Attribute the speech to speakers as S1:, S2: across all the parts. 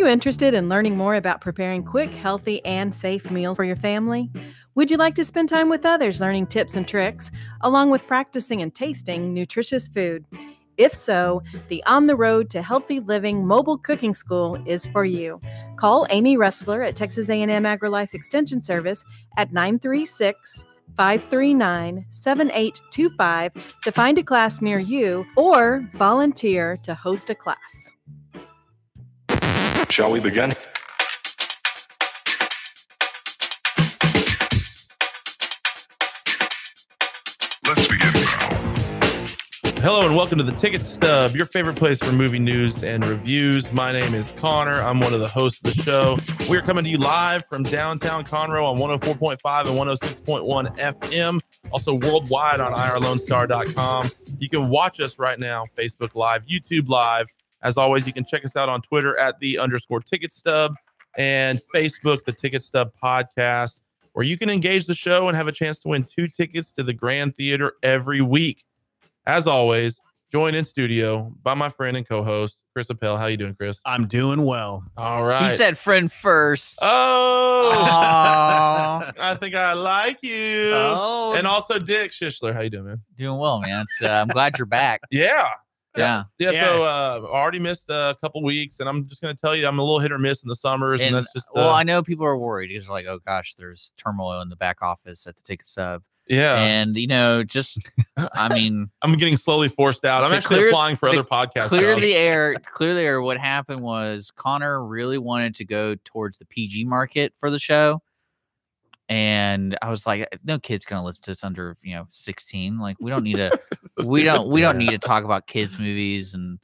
S1: you interested in learning more about preparing quick, healthy, and safe meals for your family? Would you like to spend time with others learning tips and tricks, along with practicing and tasting nutritious food? If so, the On the Road to Healthy Living Mobile Cooking School is for you. Call Amy Ressler at Texas A&M AgriLife Extension Service at 936-539-7825 to find a class near you or volunteer to host a class.
S2: Shall we begin? Let's begin now.
S3: Hello and welcome to the Ticket Stub, your favorite place for movie news and reviews. My name is Connor. I'm one of the hosts of the show. We are coming to you live from downtown Conroe on 104.5 and 106.1 FM. Also worldwide on irlonestar.com. You can watch us right now, Facebook Live, YouTube Live. As always, you can check us out on Twitter at @Ticket Stub and Facebook, the Ticket Stub Podcast, where you can engage the show and have a chance to win 2 tickets to the Grand Theater every week. As always, joined in studio by my friend and co-host, Chris Appel. How you doing, Chris?
S4: I'm doing well.
S3: All right.
S5: He said friend first.
S3: Oh,
S5: Aww.
S3: I think I like you.
S4: Oh.
S3: And also Dick Shishler. How you doing, man?
S5: Doing well, man. I'm glad you're back.
S3: Yeah.
S5: Yeah.
S3: So I already missed a couple weeks, and I'm just going to tell you I'm a little hit or miss in the summers, and that's just
S5: well, I know people are worried. It's like, oh gosh, there's turmoil in the back office at the Ticket Stub.
S3: Yeah.
S5: And just I mean,
S3: I'm getting slowly forced out. I'm actually applying for other podcasts.
S5: Clear the air. What happened was Connor really wanted to go towards the PG market for the show. And I was like, no kid's gonna listen to this under 16. Like, we don't need to we don't need to talk about kids movies. And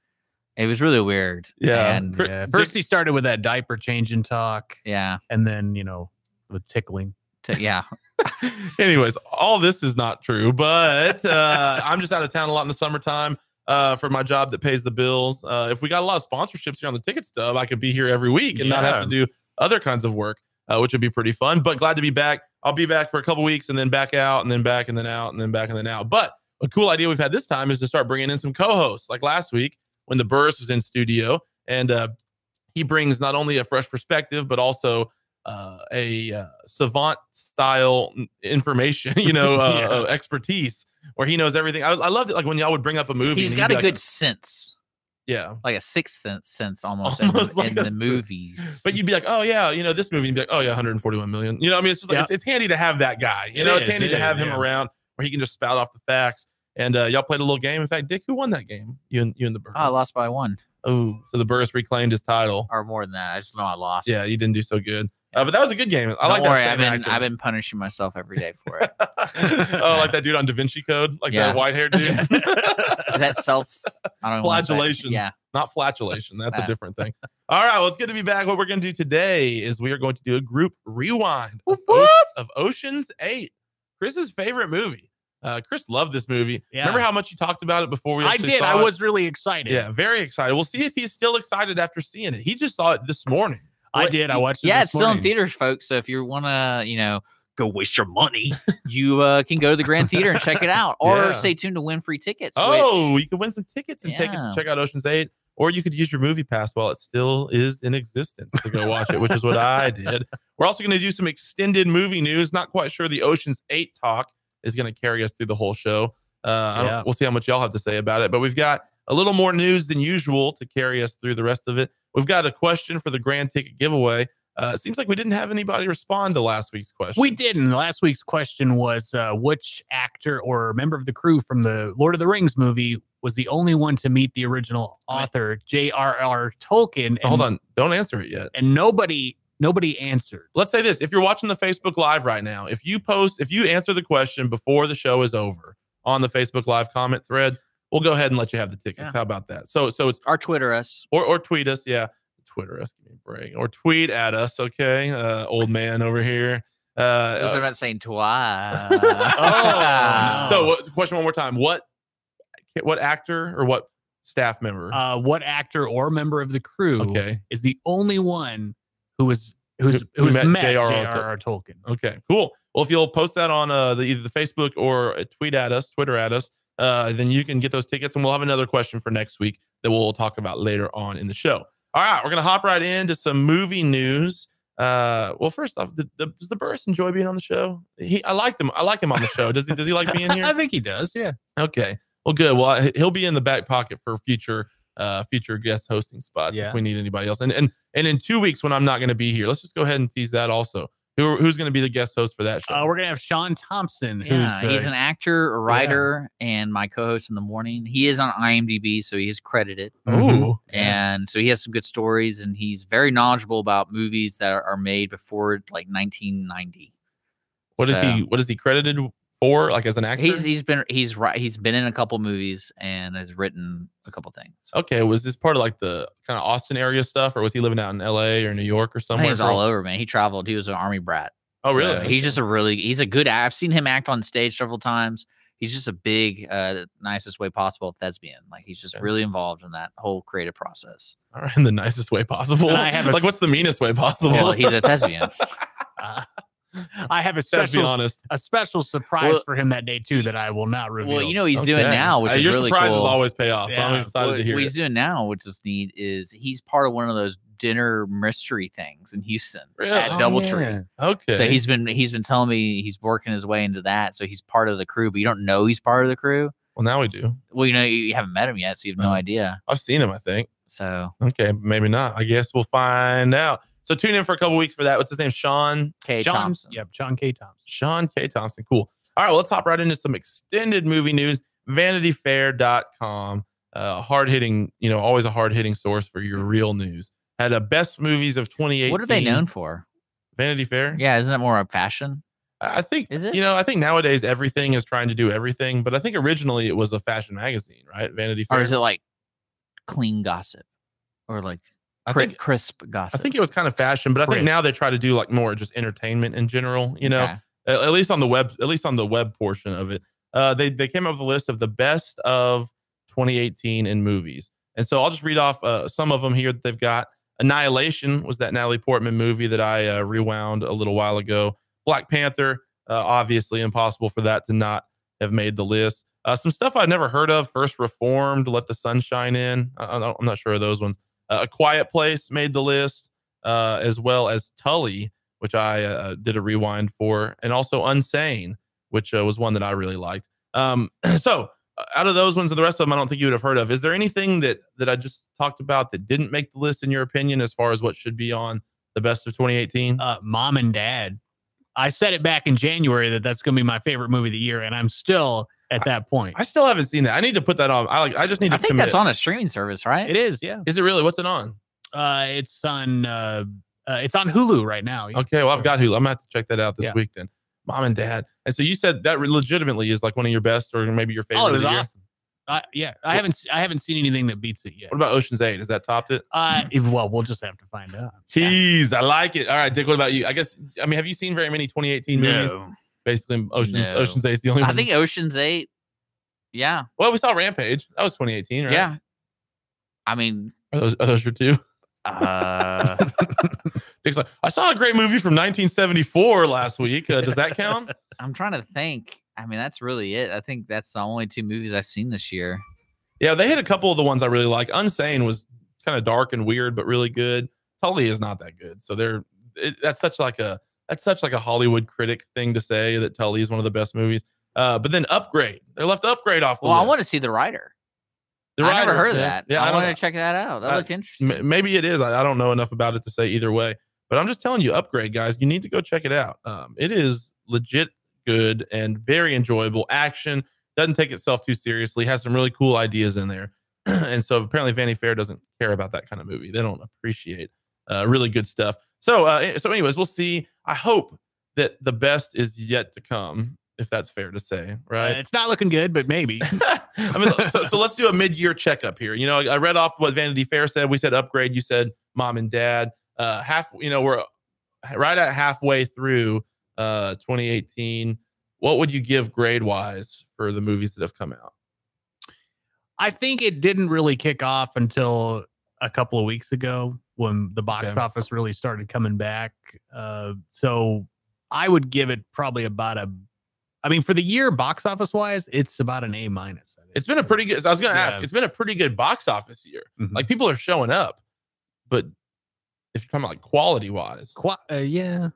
S5: it was really weird.
S3: Yeah.
S5: And
S4: First he started with that diaper changing talk.
S5: yeah.
S4: And then, with tickling.
S5: Yeah.
S3: Anyways, all this is not true, but I'm just out of town a lot in the summertime for my job that pays the bills. If we got a lot of sponsorships here on the Ticket Stub, I could be here every week and not have to do other kinds of work, which would be pretty fun. But glad to be back. I'll be back for a couple weeks and then back out and then back and then out and then back and then out. But a cool idea we've had this time is to start bringing in some co-hosts, like last week when the Burris was in studio, and he brings not only a fresh perspective but also a savant style information, expertise where he knows everything. I loved it. Like when y'all would bring up a movie,
S5: He's got a good sense.
S3: Yeah.
S5: Like a sixth sense almost in the movies.
S3: But you'd be like, oh yeah, this movie, and you'd be like, oh yeah, 141 million. I mean, it's just like, it's handy to have that guy, it's handy to have him around where he can just spout off the facts. And y'all played a little game. In fact, Dick, who won that game? You and the Burris.
S5: I lost by 1.
S3: Oh, so the Burris reclaimed his title.
S5: Or more than that. I just know I lost.
S3: Yeah, you didn't do so good. But that was a good game. I like that.
S5: I've been punishing myself every day for it.
S3: Oh, like that dude on Da Vinci Code? Like that white-haired dude?
S5: Is that I don't know.
S3: Flagellation.
S5: Yeah.
S3: Not flatulation. That's a different thing. All right. Well, it's good to be back. What we're going to do today is we are going to do a group rewind of Ocean's 8. Chris's favorite movie. Chris loved this movie. Yeah. Remember how much you talked about it before we actually saw it?
S4: I was really excited.
S3: Yeah, very excited. We'll see if he's still excited after seeing it. He just saw it this morning.
S4: I did. I watched it.
S5: Yeah,
S4: it's
S5: still in theaters, folks. So if you want to, go waste your money, you can go to the Grand Theater and check it out, or stay tuned to win free tickets.
S3: You can win some tickets and take it to check out Ocean's 8, or you could use your movie pass while it still is in existence to go watch it, which is what I did. We're also going to do some extended movie news. Not quite sure the Ocean's 8 talk is going to carry us through the whole show. We'll see how much y'all have to say about it, but we've got a little more news than usual to carry us through the rest of it. We've got a question for the grand ticket giveaway. It seems like we didn't have anybody respond to last week's question.
S4: We didn't. Last week's question was which actor or member of the crew from the Lord of the Rings movie was the only one to meet the original author, J.R.R. Tolkien. And,
S3: hold on. Don't answer it yet.
S4: And nobody answered.
S3: Let's say this. If you're watching the Facebook Live right now, if you answer the question before the show is over on the Facebook Live comment thread, we'll go ahead and let you have the tickets. Yeah. How about that? So it's
S5: or Twitter us
S3: or tweet us. Yeah. Twitter us, give me a break, or tweet at us. Okay. Old man over here.
S5: I was about saying twice.
S3: So question one more time. What actor or what staff member?
S4: What actor or member of the crew is the only one who's met J.R.R. Tolkien?
S3: Okay, cool. Well, if you'll post that on either the Facebook or Twitter at us, then you can get those tickets, and we'll have another question for next week that we'll talk about later on in the show. All right, we're gonna hop right into some movie news. Well, first off, does the Burris enjoy being on the show? I liked him. I like him on the show. Does he like being here?
S4: I think he does. Yeah.
S3: Okay. Well, good. Well, he'll be in the back pocket for future guest hosting spots if we need anybody else. And in 2 weeks when I'm not going to be here, let's just go ahead and tease that also. Who's going to be the guest host for that show?
S4: We're going to have Sean Thompson.
S5: Yeah, he's an actor, a writer, and my co-host in the morning. He is on IMDb, so he is credited.
S3: Ooh.
S5: And so he has some good stories, and he's very knowledgeable about movies that are made before like 1990.
S3: What is he credited for? Like as an actor?
S5: He's been in a couple movies and has written a couple things.
S3: Okay, was this part of like the kind of Austin area stuff, or was he living out in LA or New York or somewhere?
S5: He's all over, man. He traveled. He was an Army brat.
S3: Oh, really?
S5: So he's just he's a good. I've seen him act on stage several times. He's just a big, nicest way possible thespian. Like he's just really involved in that whole creative process.
S3: All right, in the nicest way possible. Like what's the meanest way possible?
S5: Well, he's a thespian.
S4: I have a special surprise for him that day too that I will not reveal.
S5: Well, you know what he's doing now, which is
S3: your
S5: really
S3: surprises
S5: cool.
S3: always pay off. So I'm excited to hear
S5: what he's doing now, which is neat, is he's part of one of those dinner mystery things in Houston at DoubleTree.
S3: Okay.
S5: So he's been telling me he's working his way into that. So he's part of the crew, but you don't know he's part of the crew.
S3: Well, now we do.
S5: Well, you know, you haven't met him yet, so you have no idea.
S3: I've seen him, I think.
S5: So
S3: okay, maybe not. I guess we'll find out. So tune in for a couple weeks for that. What's his name? Sean
S5: Thompson.
S4: Yep, Sean K. Thompson.
S3: Sean K. Thompson. Cool. All right, well, let's hop right into some extended movie news. VanityFair.com. Hard-hitting, always a hard-hitting source for your real news. Had a best movies of 2018.
S5: What are they known for?
S3: Vanity Fair?
S5: Yeah, isn't it more of fashion?
S3: I think,
S5: is it?
S3: I think nowadays everything is trying to do everything, but I think originally it was a fashion magazine, right? Vanity Fair.
S5: Or is it like clean gossip? Or like crisp gossip?
S3: I think it was kind of fashion, but I think now they try to do like more just entertainment in general, at least on the web portion of it. They came up with a list of the best of 2018 in movies. And so I'll just read off some of them here that they've got. Annihilation was that Natalie Portman movie that I rewound a little while ago. Black Panther, obviously impossible for that to not have made the list. Some stuff I've never heard of. First Reformed, Let the Sun Shine In. I'm not sure of those ones. A Quiet Place made the list, as well as Tully, which I did a rewind for, and also Unsane, which was one that I really liked. So out of those ones and the rest of them, I don't think you would have heard of. Is there anything that I just talked about that didn't make the list in your opinion, as far as what should be on the best of 2018?
S4: Mom and Dad. I said it back in January that's going to be my favorite movie of the year, and I'm still at that point.
S3: I still haven't seen that. I need to put that on. I just need to.
S5: I think that's on a streaming service, right?
S4: It is. Yeah.
S3: Is it really? What's it on?
S4: It's on Hulu right now.
S3: Okay. Well, I've got Hulu. I'm gonna have to check that out this week then. Mom and Dad. And so you said that legitimately is like one of your best, or maybe your favorite.
S4: Oh, it was awesome. I haven't seen anything that beats it yet.
S3: What about Ocean's 8? Has that topped it?
S4: Well, we'll just have to find out.
S3: Tease. I like it. All right, Dick, what about you? Have you seen very many 2018 movies? Basically, Ocean's 8 is the only one.
S5: I think Ocean's 8. Yeah.
S3: Well, we saw Rampage. That was 2018, right?
S5: Yeah. I mean,
S3: are those your two? Dick's like, I saw a great movie from 1974 last week. Does that count?
S5: I'm trying to think. I mean, that's really it. I think that's the only two movies I've seen this year.
S3: Yeah, they hit a couple of the ones I really like. Unsane was kind of dark and weird, but really good. Tully is not that good. So that's such like a Hollywood critic thing to say that Tully is one of the best movies. But then Upgrade, they left Upgrade off the list.
S5: I want to see The Rider. I never heard of that. Yeah, I wanted to check that out. That looked interesting.
S3: Maybe it is. I don't know enough about it to say either way. But I'm just telling you, Upgrade, guys, you need to go check it out. It is legit good and very enjoyable. Action, doesn't take itself too seriously, has some really cool ideas in there. And so apparently Vanity Fair doesn't care about that kind of movie. They don't appreciate really good stuff. So anyways, we'll see. I hope that the best is yet to come, if that's fair to say, right?
S4: It's not looking good, but maybe.
S3: I mean, so let's do a mid-year checkup here. I read off what Vanity Fair said. We said Upgrade. You said Mom and Dad. We're right at halfway through 2018. What would you give grade-wise for the movies that have come out?
S4: I think it didn't really kick off until a couple of weeks ago when the box office really started coming back. So I would give it probably about for the year box office wise, it's about an A-.
S3: It's been a pretty good. I was going to ask. It's been a pretty good box office year. Mm-hmm. Like people are showing up. but if you're talking about like quality wise,
S4: Yeah.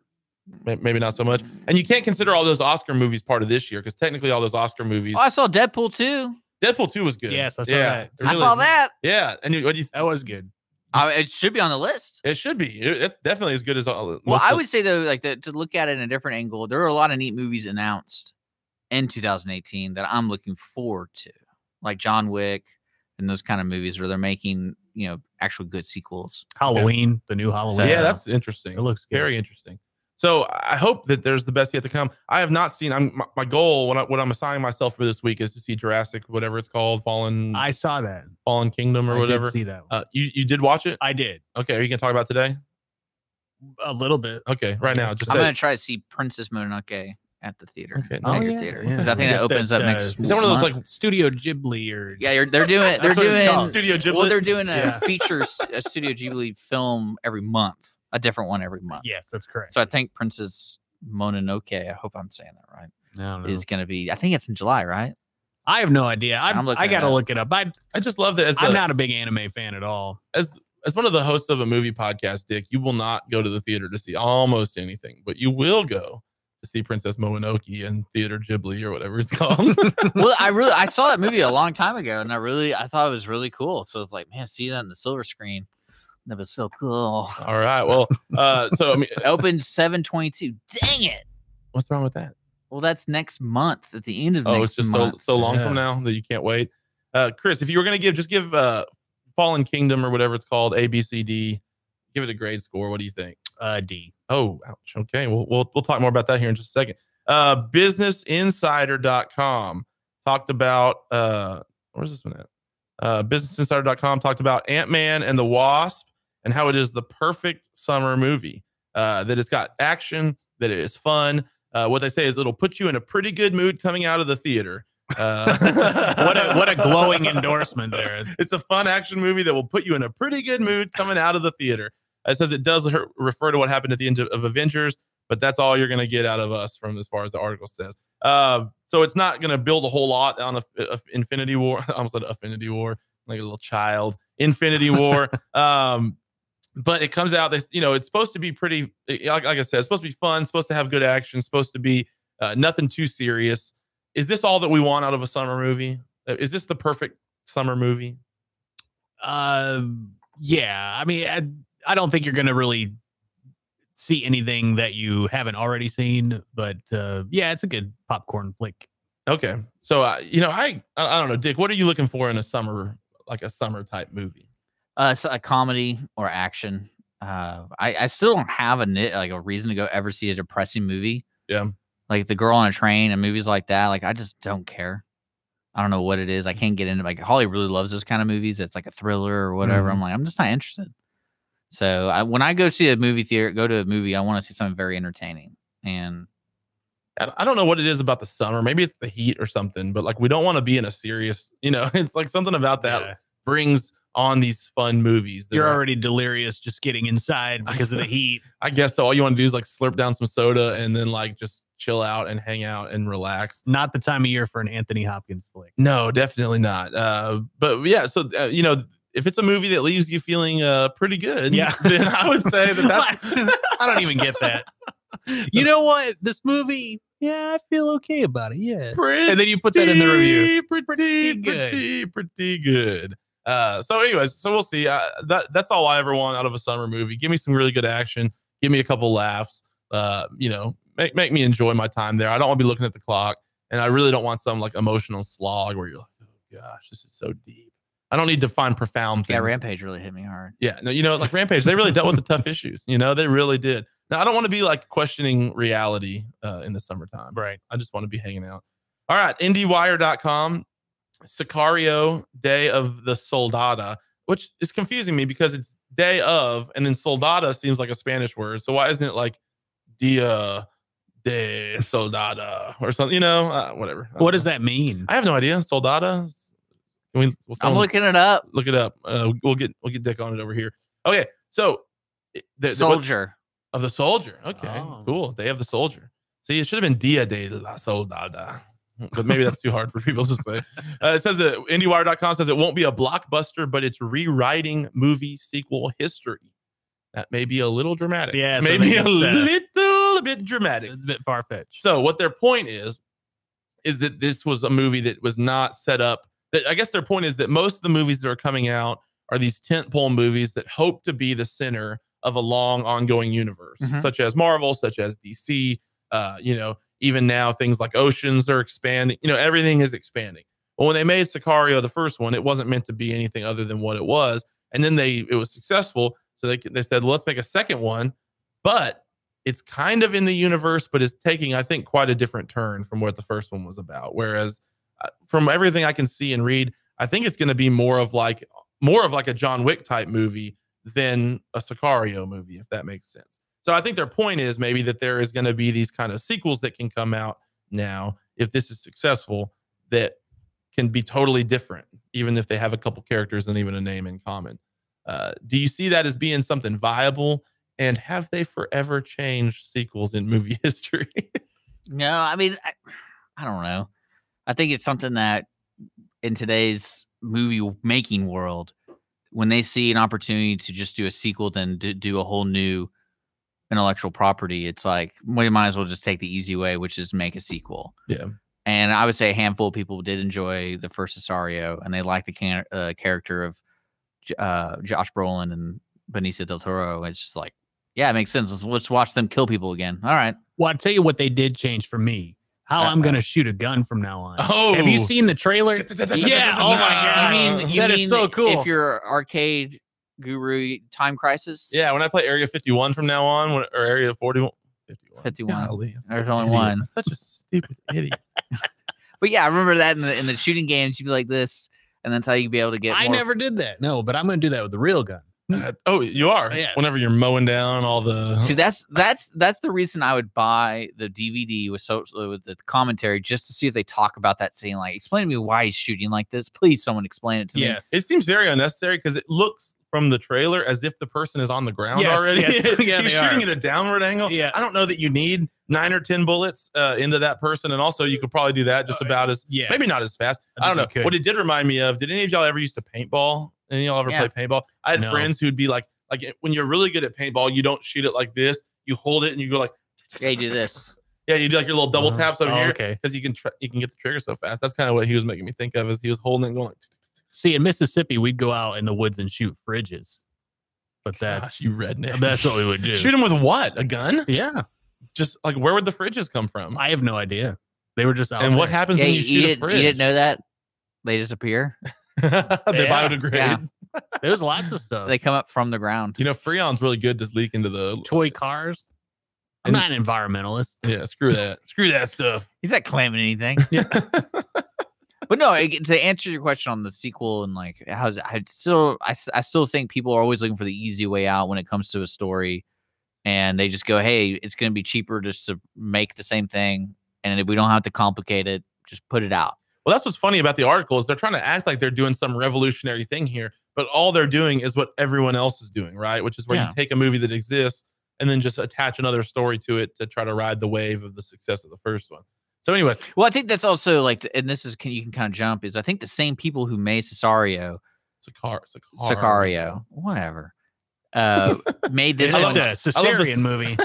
S3: maybe not so much. And you can't consider all those Oscar movies part of this year because technically all those Oscar movies.
S5: Oh, I saw Deadpool 2.
S3: Deadpool 2 was good.
S4: Yes, I saw that.
S5: I saw that.
S3: Yeah, and what do you?
S4: That was good.
S5: It should be on the list.
S3: It should be. It's definitely as good as all.
S5: Well, I would say though, like to look at it in a different angle, there are a lot of neat movies announced in 2018 that I'm looking forward to, like John Wick and those kind of movies where they're making actual good sequels.
S4: Halloween, the new Halloween.
S3: Yeah, that's interesting.
S4: It looks good.
S3: Very interesting. So I hope that there's the best yet to come. I have not seen. My goal, what I'm assigning myself for this week is to see Jurassic, whatever it's called, Fallen.
S4: I saw that.
S3: Fallen Kingdom or whatever.
S4: I did see that one.
S3: You did watch it?
S4: I did.
S3: Okay, are you gonna talk about today?
S4: A little bit.
S3: Okay, right now.
S5: I'm gonna try to see Princess Mononoke at the theater.
S3: Okay,
S5: Theater, because I think that opens up next.
S3: Is that one of those like
S4: Studio Ghibli or?
S5: Yeah, they're doing
S3: Studio Ghibli.
S5: Well, they're doing a Studio Ghibli film every month, a different one every month.
S4: Yes, that's correct.
S5: So I think Princess Mononoke, I hope I'm saying that right,
S4: No.
S5: is going to be, I think it's in July, right?
S4: I have no idea. I got to look it up. I
S3: just love that
S4: I'm not a big anime fan at all.
S3: As one of the hosts of a movie podcast, Dick, you will not go to the theater to see almost anything, but you will go to see Princess Mononoke and Theater Ghibli or whatever it's called.
S5: Well, I saw that movie a long time ago, and I thought it was really cool. So I was like, man, see that in the silver screen. That was so cool.
S3: All right. Well, so I mean,
S5: it opened 7/22. Dang it!
S3: What's wrong with that?
S5: Well, that's next month at the end of next month.
S3: It's just so long from now that you can't wait. Chris, if you were gonna give Fallen Kingdom or whatever it's called, ABCD, give it a grade score. What do you think?
S4: D.
S3: Oh, ouch. Okay. We'll talk more about that here in just a second. BusinessInsider.com talked about where's this one at? BusinessInsider.com talked about Ant-Man and the Wasp and how it is the perfect summer movie. That it's got action, that it is fun. What they say is it'll put you in a pretty good mood coming out of the theater.
S4: What a glowing endorsement there.
S3: It's a fun action movie that will put you in a pretty good mood coming out of the theater. It says it does refer to what happened at the end of Avengers, but that's all you're going to get out of us from as far as the article says. So it's not going to build a whole lot on a Infinity War. I almost said Affinity War, like a little child. Infinity War. But it comes out, it's supposed to be pretty, like I said, it's supposed to be fun, supposed to have good action, supposed to be nothing too serious. Is this all that we want out of a summer movie? Is this the perfect summer movie?
S4: Yeah. I mean, I don't think you're going to really see anything that you haven't already seen, but yeah, it's a good popcorn flick.
S3: Okay. So, I don't know, Dick, what are you looking for in a summer type movie?
S5: It's a comedy or action. I still don't have a reason to go ever see a depressing movie.
S3: Yeah.
S5: Like The Girl on a Train and movies like that. Like, I just don't care. I don't know what it is. I can't get into Holly really loves those kind of movies. It's like a thriller or whatever. I'm like, I'm just not interested. So when I go see a movie theater, I want to see something very entertaining. And
S3: I don't know what it is about the summer. Maybe it's the heat or something, but like, we don't want to be in a serious, it's like something about that brings on these fun movies.
S4: You're already delirious just getting inside because of the heat.
S3: I guess so. All you want to do is like slurp down some soda and then like just chill out and hang out and relax.
S4: Not the time of year for an Anthony Hopkins flick.
S3: No, definitely not. But yeah, so if it's a movie that leaves you feeling pretty good, then I would say that's
S4: I don't even get that. You know what? This movie, I feel okay about it. Yeah. And then you put that in the review.
S3: Pretty good. So anyways, so we'll see. That's all I ever want out of a summer movie. Give me some really good action. Give me a couple laughs. Make me enjoy my time there. I don't want to be looking at the clock, and I really don't want some like emotional slog where you're like, oh gosh, this is so deep. I don't need to find profound things.
S5: Yeah, Rampage really hit me hard.
S3: Yeah, no, like Rampage, they really dealt with the tough issues. They really did. Now, I don't want to be like questioning reality in the summertime.
S4: Right.
S3: I just want to be hanging out. All right, IndieWire.com. Sicario, Day of the Soldada, which is confusing me because it's day of, and then soldada seems like a Spanish word. So why isn't it like Dia de Soldada or something? Whatever.
S4: What does that mean?
S3: I have no idea. Soldada.
S5: I'm looking it up.
S3: Look it up. We'll get Dick on it over here. Okay, so
S5: soldier
S3: of the soldier. Okay, cool. Day of the soldier. See, it should have been Dia de la Soldada. but maybe that's too hard for people to say. It says that IndieWire.com says it won't be a blockbuster, but it's rewriting movie sequel history. That may be a little dramatic.
S4: Yeah, so
S3: maybe a
S4: it's,
S3: little bit dramatic.
S4: It's a bit far-fetched.
S3: So what their point is that this was a movie that was not set up. I guess their point is that most of the movies that are coming out are these tentpole movies that hope to be the center of a long ongoing universe, such as Marvel, such as DC. Even now things like Oceans are expanding. Everything is expanding. But when they made Sicario, the first one, it wasn't meant to be anything other than what it was. And then it was successful. So they said, well, let's make a second one, but it's kind of in the universe, but it's taking, I think, quite a different turn from what the first one was about. Whereas from everything I can see and read, I think it's going to be more of like a John Wick type movie than a Sicario movie, if that makes sense. So I think their point is maybe that there is going to be these kind of sequels that can come out now, if this is successful, that can be totally different, even if they have a couple characters and even a name in common. Do you see that as being something viable? And have they forever changed sequels in movie history?
S5: No, I mean, I don't know. I think it's something that in today's movie making world, when they see an opportunity to just do a sequel, then do a whole new intellectual property, it's like, we might as well just take the easy way, which is make a sequel.
S3: Yeah.
S5: And I would say a handful of people did enjoy the first Cesario, and they liked the character of Josh Brolin and Benicio del Toro. It's just like, yeah, it makes sense. Let's watch them kill people again. All right.
S4: Well, I'll tell you what they did change for me. How I'm going to shoot a gun from now on.
S3: Oh.
S4: Have you seen the trailer? Yeah. Oh, my God.
S5: You
S4: that
S5: mean
S4: is so cool.
S5: If you're arcade guru, Time Crisis?
S3: Yeah, when I play Area 51 from now on, or Area 41.
S5: 51.
S3: Golly,
S5: There's only
S3: idiot.
S5: one.
S3: I'm such a stupid idiot.
S5: But yeah, I remember that in the shooting games, you'd be like this, and that's how you'd be able to get
S4: I
S5: more.
S4: never did that. No, but I'm going to do that with the real gun.
S3: You are?
S4: Yes.
S3: Whenever you're mowing down all the...
S5: See, that's the reason I would buy the DVD with the commentary, just to see if they talk about that scene. Like, explain to me why he's shooting like this. Please, someone explain it to me.
S3: It seems very unnecessary because it looks from the trailer as if the person is on the ground already.
S4: Yes. Yeah,
S3: he's shooting at a downward angle.
S4: Yeah.
S3: I don't know that you need 9 or 10 bullets into that person. And also, you could probably do that just about as, maybe not as fast. I don't know. What it did remind me of, did any of y'all ever used to paintball? Any of y'all ever play paintball? I had friends who'd be like when you're really good at paintball, you don't shoot it like this. You hold it and you go like,
S5: yeah, you do this.
S3: Yeah, you do like your little double taps over here.
S4: Okay.
S3: Because you can get the trigger so fast. That's kind of what he was making me think of, as he was holding it and going like,
S4: see, in Mississippi, we'd go out in the woods and shoot fridges. But
S3: gosh, you redneck.
S4: That's what we would do.
S3: Shoot him with what? A gun?
S4: Yeah.
S3: Just like, where would the fridges come from?
S4: I have no idea. They were just out
S3: And
S4: there.
S3: what happens when you shoot a fridge?
S5: You didn't know that? They disappear.
S3: They biodegrade.
S5: Yeah.
S4: There's lots of stuff.
S5: They come up from the ground.
S3: Freon's really good to leak into the
S4: toy cars. I'm not an environmentalist.
S3: Yeah, screw that. Screw that stuff.
S5: He's not claiming anything.
S4: Yeah.
S5: But no, to answer your question on the sequel and like how's it, I still think people are always looking for the easy way out when it comes to a story, and they just go, hey, it's going to be cheaper just to make the same thing, and if we don't have to complicate it, just put it out.
S3: Well, that's what's funny about the article is they're trying to act like they're doing some revolutionary thing here, but all they're doing is what everyone else is doing, right? Which is where you take a movie that exists and then just attach another story to it to try to ride the wave of the success of the first one. So anyways.
S5: Well, I think that's also like, and this is, you can kind of jump, is I think the same people who made Sicario, whatever, made this
S4: one. It's a Caesarean movie.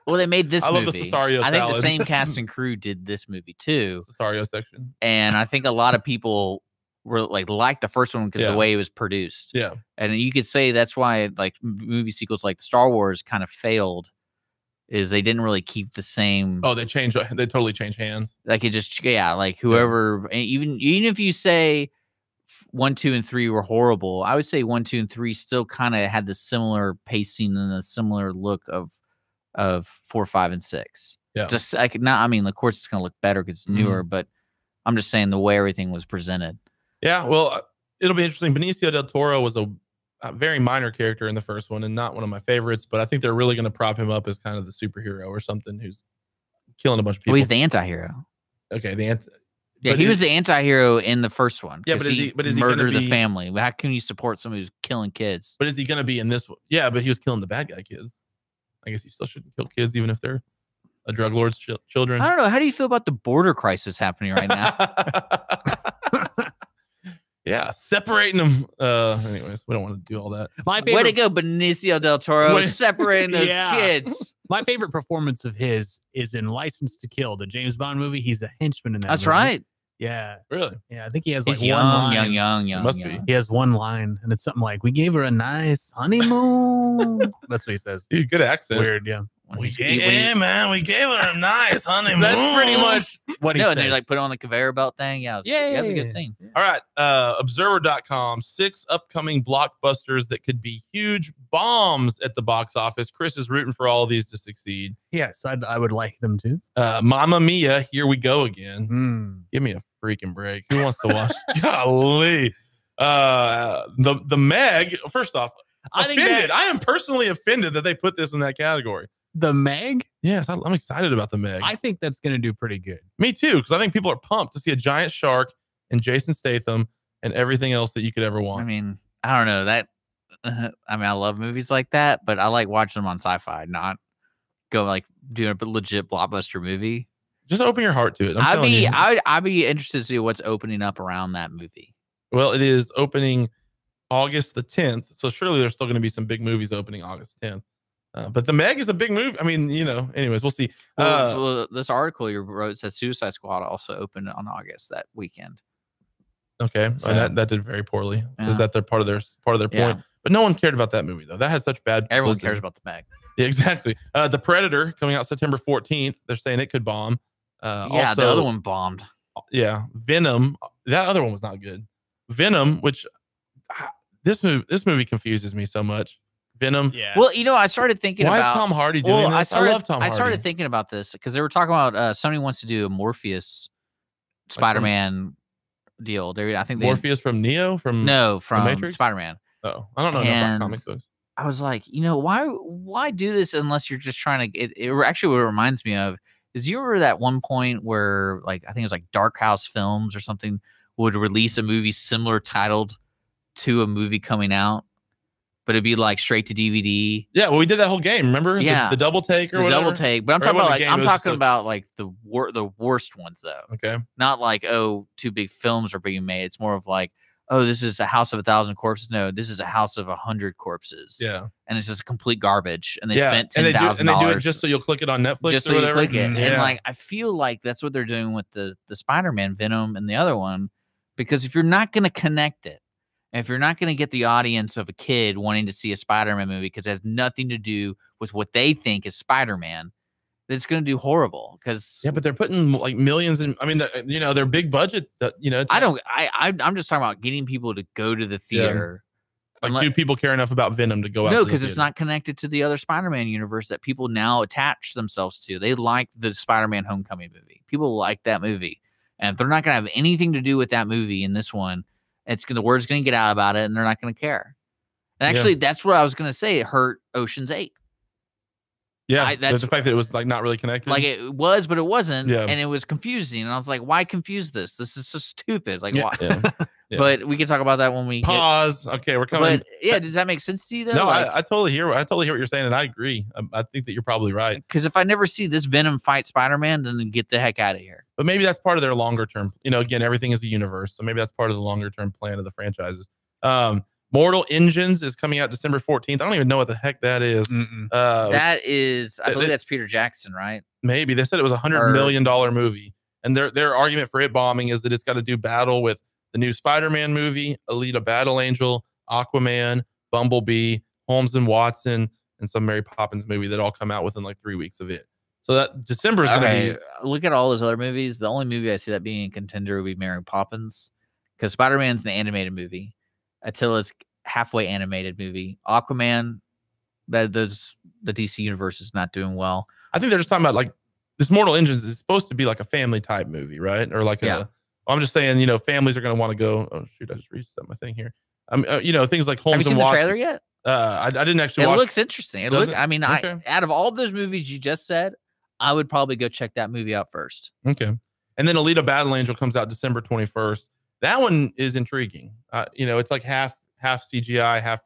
S5: Well, they made this movie.
S3: I love the Cesario
S5: I think
S3: salad.
S5: the same cast and crew did this movie too.
S3: Cesario section.
S5: And I think a lot of people were like the first one because the way it was produced.
S3: Yeah.
S5: And you could say that's why like movie sequels like Star Wars kind of failed, is they didn't really keep the same.
S3: Oh, they totally changed hands.
S5: Like it just, like whoever, even if you say 1, 2, and 3 were horrible, I would say 1, 2, and 3 still kind of had the similar pacing and the similar look of 4, 5, and 6.
S3: Yeah.
S5: Just I mean, of course it's going to look better because it's newer, but I'm just saying the way everything was presented.
S3: Yeah. Well, it'll be interesting. Benicio del Toro was a very minor character in the first one and not one of my favorites, but I think they're really going to prop him up as kind of the superhero or something who's killing a bunch of people.
S5: Well, he's the anti-hero.
S3: Okay.
S5: Yeah, he was the anti-hero in the first one.
S3: Yeah, but is he
S5: murdered the family? How can you support somebody who's killing kids?
S3: But is he going to be in this one? Yeah, but he was killing the bad guy kids. I guess you still shouldn't kill kids even if they're a drug lord's children.
S5: I don't know. How do you feel about the border crisis happening right now?
S3: Yeah, separating them. Anyways, we don't want to do all that.
S4: My
S5: Way to go, Benicio del Toro, separating those
S4: Yeah.
S5: kids.
S4: My favorite performance of his is in License to Kill, the James Bond movie. He's a henchman in that
S5: That's
S4: movie.
S5: right.
S4: Yeah.
S3: Really?
S4: Yeah, I think he has
S5: He's
S4: like one line.
S5: young.
S3: Must be.
S4: He has one line, and it's something like, "We gave her a nice honeymoon." That's what he says.
S3: Dude, good accent.
S4: Weird, yeah.
S3: Man, we gave her a nice honeymoon.
S4: That's pretty much what he
S5: No,
S4: said.
S5: and they like put it on the conveyor belt thing. Yeah, that's a good thing.
S3: All right. Observer.com, 6 upcoming blockbusters that could be huge bombs at the box office. Chris is rooting for all of these to succeed.
S4: Yes, I would like them to.
S3: Mamma Mia, here we go again.
S4: Mm.
S3: Give me a freaking break. Who wants to watch? Golly. The Meg, first off, offended. I am personally offended that they put this in that category.
S4: The Meg?
S3: Yes, I'm excited about the Meg.
S4: I think that's going to do pretty good.
S3: Me too, because I think people are pumped to see a giant shark and Jason Statham and everything else that you could ever want.
S5: I mean, I don't know that. I mean, I love movies like that, but I like watching them on sci-fi, not go like doing a legit blockbuster movie.
S3: Just open your heart to it.
S5: I'd be interested to see what's opening up around that movie.
S3: Well, it is opening August the 10th, so surely there's still going to be some big movies opening August 10th. But the Meg is a big movie. I mean, anyways, we'll see.
S5: Well, this article you wrote says Suicide Squad also opened on August that weekend.
S3: Okay,
S5: So,
S3: that did very poorly. Is
S5: yeah.
S3: that they're part of their point?
S5: Yeah.
S3: But no one cared about that movie though. That had such bad.
S5: Everyone
S3: publicity.
S5: cares about the Meg.
S3: Yeah, exactly. The Predator coming out September 14th. They're saying it could bomb.
S5: Yeah,
S3: also,
S5: the other one bombed.
S3: Yeah, Venom. That other one was not good. Venom, which this movie confuses me so much. Venom.
S4: Yeah.
S5: Well, I started thinking
S3: Why
S5: about.
S3: is Tom Hardy doing this? I love Tom Hardy.
S5: I started thinking about this because they were talking about Sony wants to do a Morpheus Spider-Man deal. I think
S3: Morpheus from Neo from Matrix?
S5: Spider-Man.
S3: Oh, I don't know enough about comics.
S5: I was like, why do this unless you're just trying to? It actually what it reminds me of is you remember that one point where like I think it was like Dark House Films or something would release a movie similar titled to a movie coming out. But it'd be like straight to DVD.
S3: Yeah, well, we did that whole game. Remember?
S5: Yeah,
S3: the double take or
S5: the
S3: whatever.
S5: Double take. But I'm talking about like the worst ones though.
S3: Okay.
S5: Not like two big films are being made. It's more of like this is a house of 1,000 corpses. No, this is a house of 100 corpses.
S3: Yeah.
S5: And it's just complete garbage. And they spent $10,000.
S3: And they do it just so you'll click it on Netflix
S5: just
S3: or
S5: so
S3: whatever.
S5: You click it.
S3: Yeah.
S5: And like I feel like that's what they're doing with the Spider-Man, Venom, and the other one, because if you're not going to connect it. And if you're not going to get the audience of a kid wanting to see a Spider-Man movie because it has nothing to do with what they think is Spider-Man, it's going to do horrible. Because
S3: but they're putting like millions in. I mean, their big budget.
S5: I'm just talking about getting people to go to the theater.
S3: Yeah. Like, do people care enough about Venom to go out?
S5: No, because it's not connected to the other Spider-Man universe that people now attach themselves to. They like the Spider-Man Homecoming movie. People like that movie, and if they're not going to have anything to do with that movie in this one. The word's going to get out about it, and they're not going to care. And actually, that's what I was going to say. It hurt Ocean's 8.
S3: Yeah, that's the fact that it was like not really connected.
S5: Like it was, but it wasn't.
S3: Yeah.
S5: And it was confusing. And I was like, why confuse this? This is so stupid. Like, why?
S3: Yeah.
S5: But we can talk about that when we
S3: pause. Okay, we're coming.
S5: But yeah, does that make sense to you though?
S3: No, I totally hear. I totally hear what you're saying, and I agree. I think that you're probably right.
S5: Because if I never see this Venom fight Spider-Man, then get the heck out of here.
S3: But maybe that's part of their longer term. Again, everything is a universe, so maybe that's part of the longer term plan of the franchises. Mortal Engines is coming out December 14th. I don't even know what the heck that is.
S5: That is, I believe that's Peter Jackson, right?
S3: Maybe they said it was $100 million movie, and their argument for it bombing is that it's got to do battle with the new Spider-Man movie, Alita Battle Angel, Aquaman, Bumblebee, Holmes and Watson, and some Mary Poppins movie that all come out within like 3 weeks of it. So that December is going to be.
S5: Look at all those other movies. The only movie I see that being a contender would be Mary Poppins, because Spider-Man's an animated movie. Attila's halfway animated movie. Aquaman, the DC universe is not doing well.
S3: I think they're just talking about like this Mortal Engines is supposed to be like a family type movie, right? Or like I'm just saying, families are going to want to go. Oh shoot, I just reset my thing here. Things like Holmes and Watson. Have you seen the trailer
S5: yet?
S3: I didn't actually.
S5: It looks interesting.
S3: Okay.
S5: Out of all those movies you just said, I would probably go check that movie out first.
S3: Okay, and then Alita Battle Angel comes out December 21st. That one is intriguing. It's like half CGI, half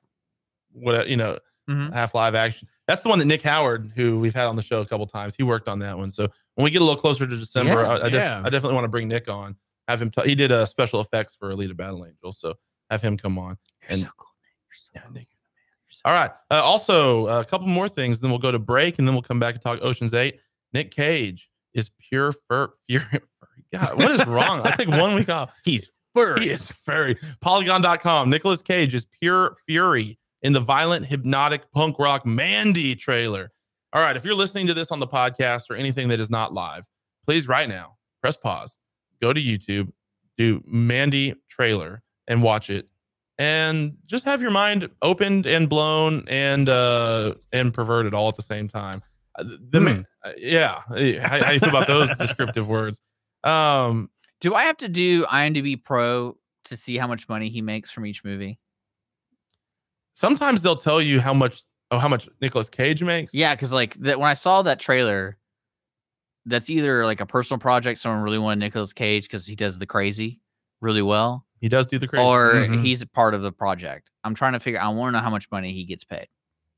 S3: half live action. That's the one that Nick Howard, who we've had on the show a couple times, he worked on that one. So when we get a little closer to December,
S5: Yeah.
S3: I definitely want to bring Nick on. Have him. He did special effects for Alita Battle Angel, so have him come on.
S5: You're so cool, Nick.
S3: Nick. All right. Also, a couple more things, then we'll go to break, and then we'll come back and talk Ocean's 8. Nick Cage is pure furry. God, what is wrong? I take 1 week off.
S4: He's furry.
S3: He is furry. Polygon.com. Nicolas Cage is pure fury in the violent, hypnotic punk rock Mandy trailer. All right. If you're listening to this on the podcast or anything that is not live, please right now press pause, go to YouTube, do Mandy trailer, and watch it. And just have your mind opened and blown and perverted all at the same time. Yeah. How you feel about those descriptive words?
S5: Do I have to do IMDb Pro to see how much money he makes from each movie?
S3: Sometimes they'll tell you how much Nicolas Cage makes.
S5: Yeah, because like when I saw that trailer, that's either like a personal project, someone really wanted Nicolas Cage because he does the crazy really well.
S3: He does do the crazy.
S5: Or he's a part of the project. I'm trying to figure. I want to know how much money he gets paid.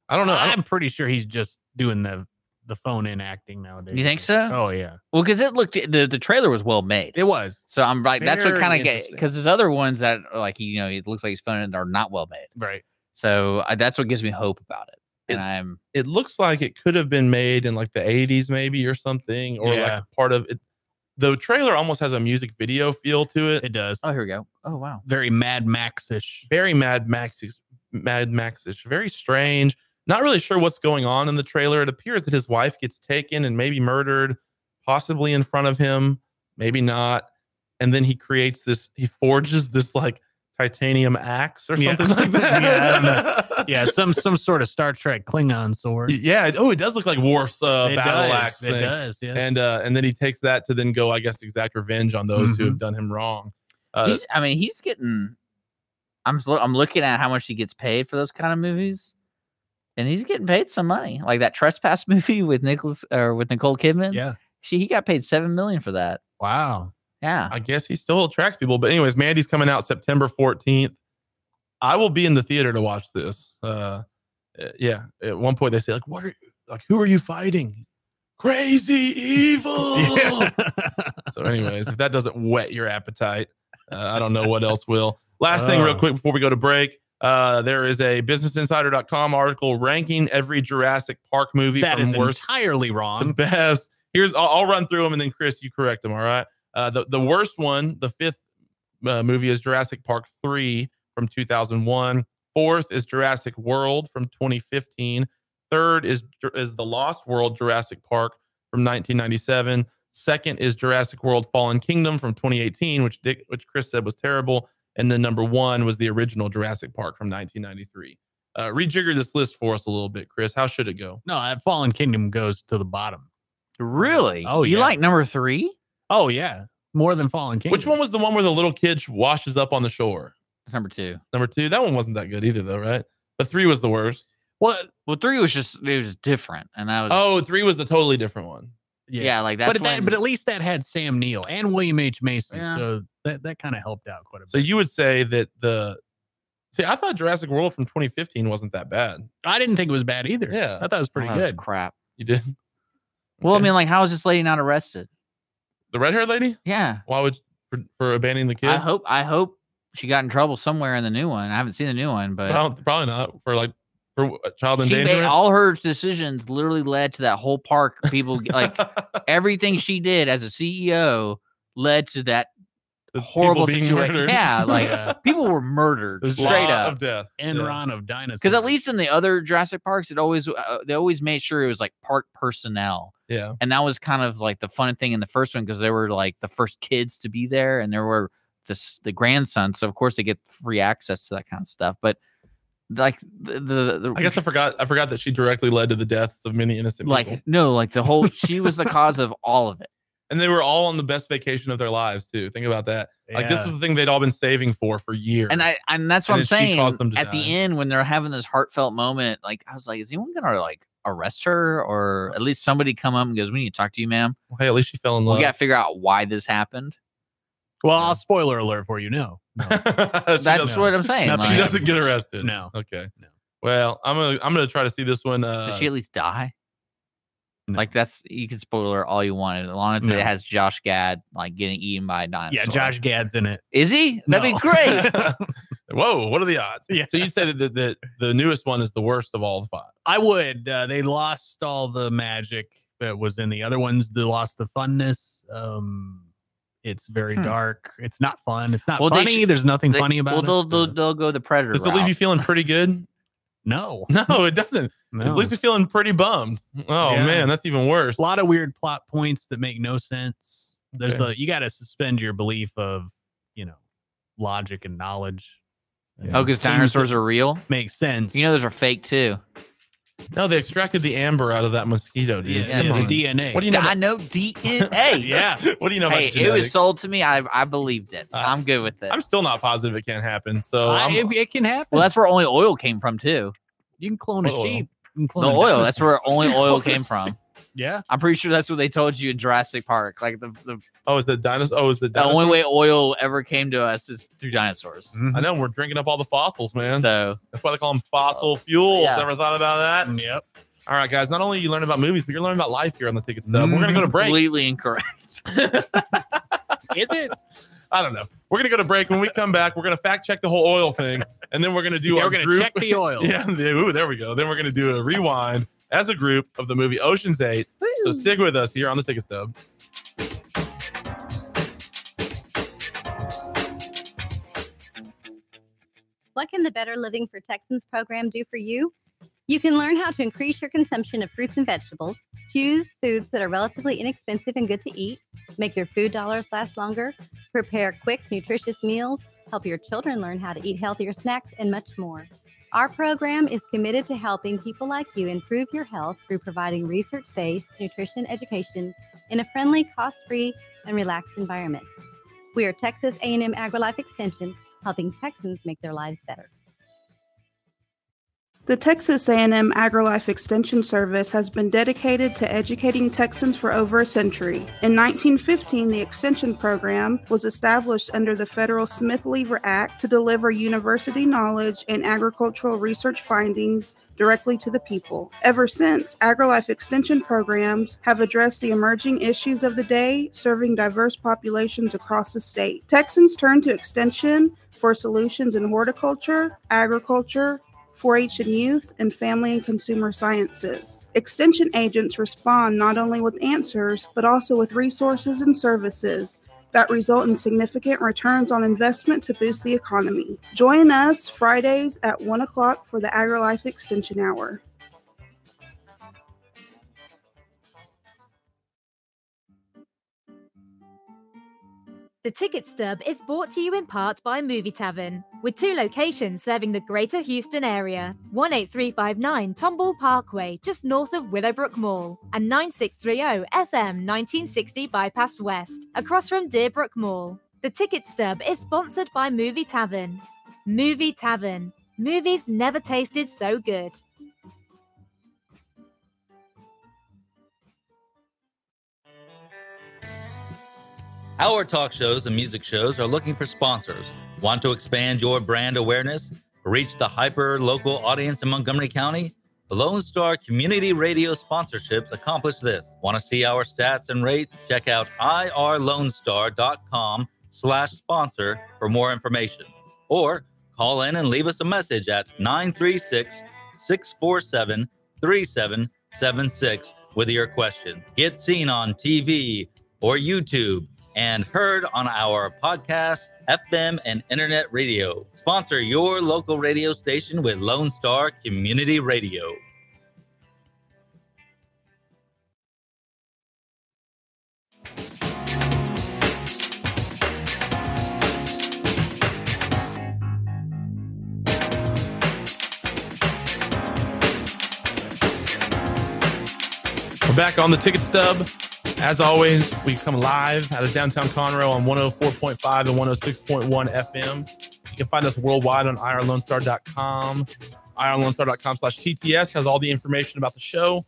S3: I don't know.
S4: I'm pretty sure he's just doing the phone in acting nowadays.
S5: You think so?
S4: Oh yeah.
S5: Well, because it looked the trailer was well made.
S4: It was.
S5: So I'm like, that's what
S3: Very
S5: kind of get
S3: interesting.
S5: because there's other ones that are like it looks like he's phoning are not well made.
S4: Right.
S5: So that's what gives me hope about it. And
S3: It looks like it could have been made in like the 80s maybe or something, or like part of it. The trailer almost has a music video feel to it.
S4: It does.
S5: oh, here we go. Oh wow.
S4: Very Mad Max-ish.
S3: Very Mad Max-ish, very strange. Not really sure what's going on in the trailer. It appears that his wife gets taken and maybe murdered, possibly in front of him, maybe not. And then he forges this like titanium axe or something like that.
S4: Yeah, I don't know. Yeah, some sort of Star Trek Klingon sword.
S3: Yeah. Oh, it does look like Worf's battle axe thing.
S4: It does. Yeah.
S3: And then he takes that to then go, I guess, exact revenge on those who have done him wrong.
S5: He's getting. I'm looking at how much he gets paid for those kind of movies, and he's getting paid some money. Like that Trespass movie with Nicole Kidman.
S4: Yeah.
S5: He got paid $7 million for that.
S4: Wow.
S5: Yeah.
S3: I guess he still attracts people. But anyways, Mandy's coming out September 14th. I will be in the theater to watch this. Yeah. At one point they say, like, who are you fighting? Crazy evil.
S4: Yeah.
S3: So anyways, if that doesn't whet your appetite, I don't know what else will. Last thing real quick before we go to break. There is a BusinessInsider.com article ranking every Jurassic Park movie
S4: That
S3: from
S4: is
S3: worst
S4: entirely
S3: to
S4: wrong.
S3: best. I'll run through them and then Chris, you correct them. All right. The worst one, the fifth movie is Jurassic Park 3 from 2001. Fourth is Jurassic World from 2015. Third is The Lost World Jurassic Park from 1997. Second is Jurassic World Fallen Kingdom from 2018, which Chris said was terrible. And then number one was the original Jurassic Park from 1993. Rejigger this list for us a little bit, Chris. How should it go?
S4: No, that Fallen Kingdom goes to the bottom.
S5: Really?
S4: Oh,
S5: You
S4: yeah.
S5: like number 3?
S4: Oh yeah, more than Fallen Kingdom.
S3: Which one was the one where the little kid washes up on the shore?
S5: That's number 2.
S3: Number 2. That one wasn't that good either, though, right? But 3 was the worst.
S4: Well,
S5: 3 was just different, and that was
S3: 3 was the totally different one.
S5: yeah, like that's
S4: but at least that had Sam Neill and William H. Macy,
S5: Yeah.
S4: so that kind of helped out quite a bit.
S3: So you would say that I thought Jurassic World from 2015 wasn't that bad.
S4: I didn't think it was bad either.
S3: Yeah.
S4: I thought it was pretty
S5: that was
S4: good.
S5: crap.
S3: You did?
S5: Well, I
S3: Okay.
S5: mean, like, how is this lady not arrested?
S3: The red-haired lady?
S5: Yeah,
S3: Why would for abandoning the kids?
S5: I hope she got in trouble somewhere in the new one. I haven't seen the new one, but
S3: Probably not for child
S5: she made
S3: endangerment.
S5: all her decisions literally led to that whole park. People like everything she did as a CEO led to that
S3: The
S5: horrible
S3: people being
S5: situation.
S3: murdered.
S5: Yeah, like
S4: Yeah.
S5: people were murdered
S3: There's
S5: straight
S3: law
S5: up.
S3: of death.
S4: Enron of dinosaurs.
S5: Because at least in the other Jurassic Parks, they always made sure it was like park personnel,
S3: Yeah.
S5: and that was kind of like the fun thing in the first one because they were like the first kids to be there, and there were the grandsons, so of course they get free access to that kind of stuff. But like the
S3: I guess I forgot that she directly led to the deaths of many innocent people.
S5: like no, like the whole she was the cause of all of it.
S3: And they were all on the best vacation of their lives too. Think about that. Like this
S4: Yeah.
S3: was the thing they'd all been saving for years.
S5: And that's what
S3: And
S5: I'm
S3: then she
S5: saying.
S3: caused them to
S5: At
S3: die.
S5: the end, when they're having this heartfelt moment, like I was like, is anyone gonna like arrest her, or at least somebody come up and goes, "We need to talk to you, ma'am.
S3: Hey, at least she fell in love.
S5: We got to figure out why this happened."
S4: Well, I'll spoiler alert for you. No.
S5: That's what I'm saying.
S4: Nothing
S3: She
S5: like-
S3: doesn't get arrested.
S4: No.
S3: Okay.
S4: No.
S3: Well, I'm gonna try to see this one.
S5: Does she at least die?
S4: No.
S5: Like you can spoiler all you want as long as it has Josh Gad like getting eaten by a dinosaur.
S4: Yeah, Josh Gad's in it.
S5: Is he? That'd be great.
S3: Whoa, what are the odds?
S4: Yeah.
S3: So you'd say that the newest one is the worst of all the 5?
S4: I would. They lost all the magic that was in the other ones. They lost the funness. It's very dark. It's not fun. It's not funny. There's nothing funny about it.
S5: They'll go the Predator
S3: Does it leave you feeling pretty good?
S4: No.
S3: No, it doesn't.
S4: No.
S3: At least you're feeling pretty bummed. Oh
S4: Yeah.
S3: man, that's even worse.
S4: A lot of weird plot points that make no sense. There's you got to suspend your belief of, logic and knowledge.
S5: Oh, because dinosaurs are real?
S4: Makes sense.
S5: Those are fake too.
S3: No, they extracted the amber out of that mosquito, dude.
S4: Yeah,
S3: Come on.
S4: the DNA.
S3: What do you know?
S5: Dino DNA.
S4: Yeah.
S3: What do you know
S5: Hey,
S3: about
S5: it was
S3: genetics?
S5: sold to me. I believed it. I'm good with it.
S3: I'm still not positive it can't happen. So
S4: It can happen.
S5: Well, that's where only oil came from too.
S4: You can clone a
S3: Oil.
S4: sheep. You can
S5: The
S4: clone a
S5: oil.
S4: dinosaur.
S5: That's where only oil came from.
S4: Yeah.
S5: I'm pretty sure that's what they told you in Jurassic Park. Like the
S3: is the dinosaur? Oh, is the
S5: the
S3: dinosaur?
S5: only way oil ever came to us is through dinosaurs.
S3: I know we're drinking up all the fossils, man.
S5: So
S3: That's why they call them fossil fuels.
S5: Yeah.
S3: Ever thought about that?
S4: Yep.
S3: All right, guys. Not only you learn about movies, but you're learning about life here on the Ticket Stub. We're gonna go to break.
S5: completely incorrect.
S4: Is it?
S3: I don't know. We're gonna go to break. When we come back, we're gonna fact check the whole oil thing, and then we're gonna do our
S4: we're gonna
S3: group.
S4: check the oil.
S3: Yeah, ooh, there we go. Then we're gonna do a rewind as a group of the movie Ocean's 8. So stick with us here on the Ticket Stub.
S6: What can the Better Living for Texans program do for you? You can learn how to increase your consumption of fruits and vegetables, choose foods that are relatively inexpensive and good to eat, make your food dollars last longer, prepare quick, nutritious meals, help your children learn how to eat healthier snacks, and much more. Our program is committed to helping people like you improve your health through providing research-based nutrition education in a friendly, cost-free, and relaxed environment. We are Texas A&M AgriLife Extension, helping Texans make their lives better.
S7: The Texas A&M AgriLife Extension Service has been dedicated to educating Texans for over a century. In 1915, the Extension Program was established under the federal Smith-Lever Act to deliver university knowledge and agricultural research findings directly to the people. Ever since, AgriLife Extension programs have addressed the emerging issues of the day, serving diverse populations across the state. Texans turn to Extension for solutions in horticulture, agriculture, 4-H and youth, and family and consumer sciences. Extension agents respond not only with answers, but also with resources and services that result in significant returns on investment to boost the economy. Join us Fridays at 1 o'clock for the AgriLife Extension Hour.
S8: The Ticket Stub is brought to you in part by Movie Tavern, with 2 locations serving the greater Houston area. 18359 Tomball Parkway, just north of Willowbrook Mall, and 9630 FM 1960 Bypass West, across from Deerbrook Mall. The Ticket Stub is sponsored by Movie Tavern. Movie Tavern. Movies never tasted so good.
S9: Our talk shows and music shows are looking for sponsors. Want to expand your brand awareness? Reach the hyper-local audience in Montgomery County? The Lone Star Community Radio sponsorships accomplish this. Want to see our stats and rates? Check out irlonestar.com/sponsor for more information. Or call in and leave us a message at 936-647-3776 with your question. Get seen on TV or YouTube and heard on our podcast, FM, and internet radio. Sponsor your local radio station with Lone Star Community Radio.
S3: We're back on the Ticket Stub. As always, we come live out of downtown Conroe on 104.5 and 106.1 FM. You can find us worldwide on irlonestar.com. irlonestar.com/TTS has all the information about the show.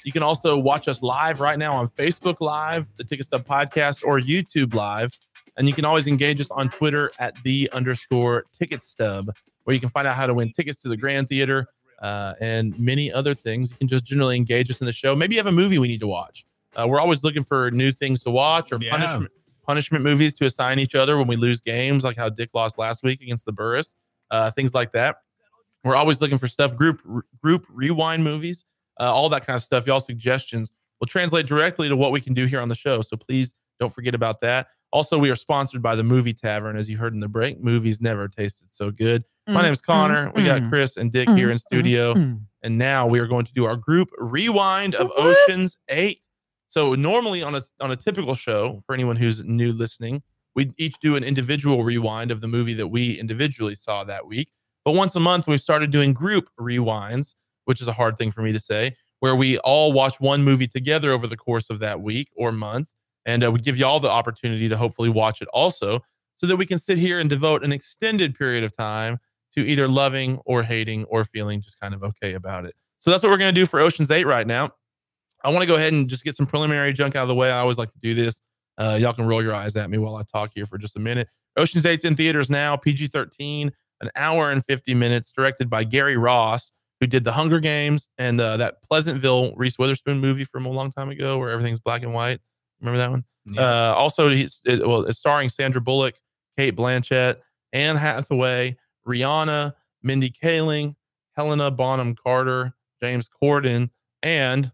S3: You can also watch us live right now on Facebook Live, the Ticket Stub Podcast, or YouTube Live. And you can always engage us on Twitter at _Ticket Stub, where you can find out how to win tickets to the Grand Theater and many other things. You can just generally engage us in the show. Maybe you have a movie we need to watch. We're always looking for new things to watch or punishment movies to assign each other when we lose games, like how Dick lost last week against the Burris, things like that. We're always looking for stuff, group rewind movies, all that kind of stuff. Y'all suggestions will translate directly to what we can do here on the show. So please don't forget about that. Also, we are sponsored by the Movie Tavern, as you heard in the break. Movies never tasted so good. My name is Connor. We got Chris and Dick here in studio. And now we are going to do our group rewind of Ocean's 8. So normally on a typical show, for anyone who's new listening, we each do an individual rewind of the movie that we individually saw that week. But once a month, we've started doing group rewinds, which is a hard thing for me to say, where we all watch one movie together over the course of that week or month. And we give you all the opportunity to hopefully watch it also, so that we can sit here and devote an extended period of time to either loving or hating or feeling just kind of okay about it. So that's what we're going to do for Ocean's 8 right now. I want to go ahead and just get some preliminary junk out of the way. I always like to do this. Y'all can roll your eyes at me while I talk here for just a minute. Ocean's 8's in theaters now, PG-13, an hour and 50 minutes, directed by Gary Ross, who did The Hunger Games and that Pleasantville Reese Witherspoon movie from a long time ago where everything's black and white. Remember that one? Yeah. Also, it's starring Sandra Bullock, Kate Blanchett, Anne Hathaway, Rihanna, Mindy Kaling, Helena Bonham Carter, James Corden, and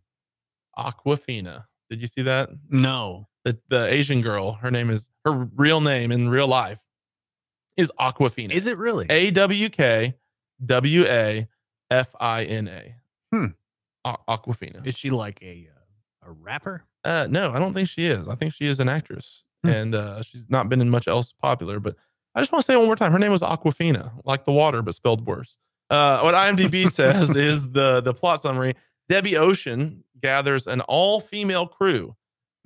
S3: Awkwafina. Did you see that?
S4: No.
S3: The Asian girl, her real name in real life is Awkwafina.
S4: Is it really?
S3: AWKWAFINA. Awkwafina.
S4: Is she like a rapper?
S3: No, I don't think she is. I think she is an actress, and she's not been in much else popular. But I just want to say it one more time. Her name was Awkwafina, like the water, but spelled worse. What IMDb says is the plot summary. Debbie Ocean gathers an all-female crew.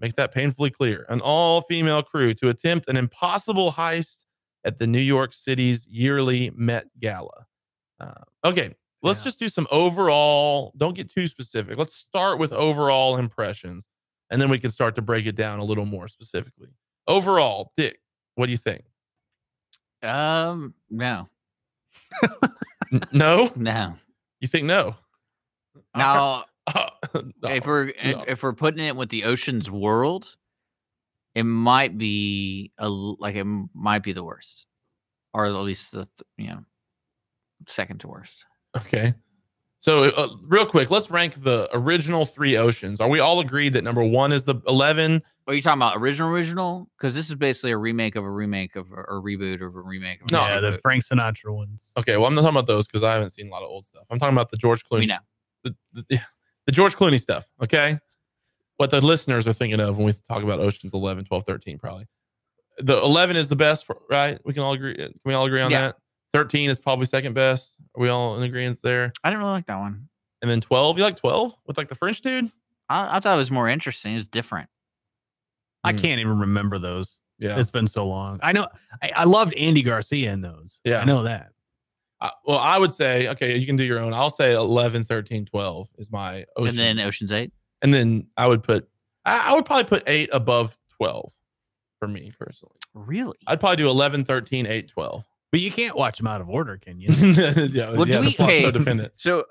S3: Make that painfully clear. An all-female crew to attempt an impossible heist at the New York City's yearly Met Gala. Okay, let's just do some overall. Don't get too specific. Let's start with overall impressions, and then we can start to break it down a little more specifically. Overall, Dick, what do you think?
S5: No.
S3: No? You think no?
S5: Now,
S3: No.
S5: if we're putting it with the Ocean's world, it might be the worst, or at least the second to worst.
S3: Okay. So real quick, let's rank the original 3 Oceans. Are we all agreed that number 1 is the 11?
S5: Are you talking about original? Because this is basically a remake of a remake of or reboot of a remake. Of a
S4: Yeah,
S5: reboot.
S4: the Frank Sinatra ones.
S3: Okay, well, I'm not talking about those because I haven't seen a lot of old stuff. I'm talking about the George Clooney.
S5: We know.
S3: The George Clooney stuff, okay? What the listeners are thinking of when we talk about Oceans 11, 12, 13, probably. The 11 is the best, right? We can all agree. Can we all agree on that? 13 is probably second best. Are we all in agreement there?
S5: I didn't really like that one.
S3: And then 12, you like 12 with like the French dude?
S5: I thought it was more interesting. It was different.
S4: I can't even remember those.
S3: Yeah.
S4: It's been so long. I know. I loved Andy Garcia in those.
S3: Yeah.
S4: I know that.
S3: Well, I would say, okay, you can do your own. I'll say 11, 13, 12 is my Ocean.
S5: And then Ocean's 8.
S3: And then I would probably put 8 above 12 for me personally.
S5: Really?
S3: I'd probably do 11, 13, 8, 12.
S4: But you can't watch them out of order, can you?
S5: Well, do we?
S3: The plot's so dependent.
S5: So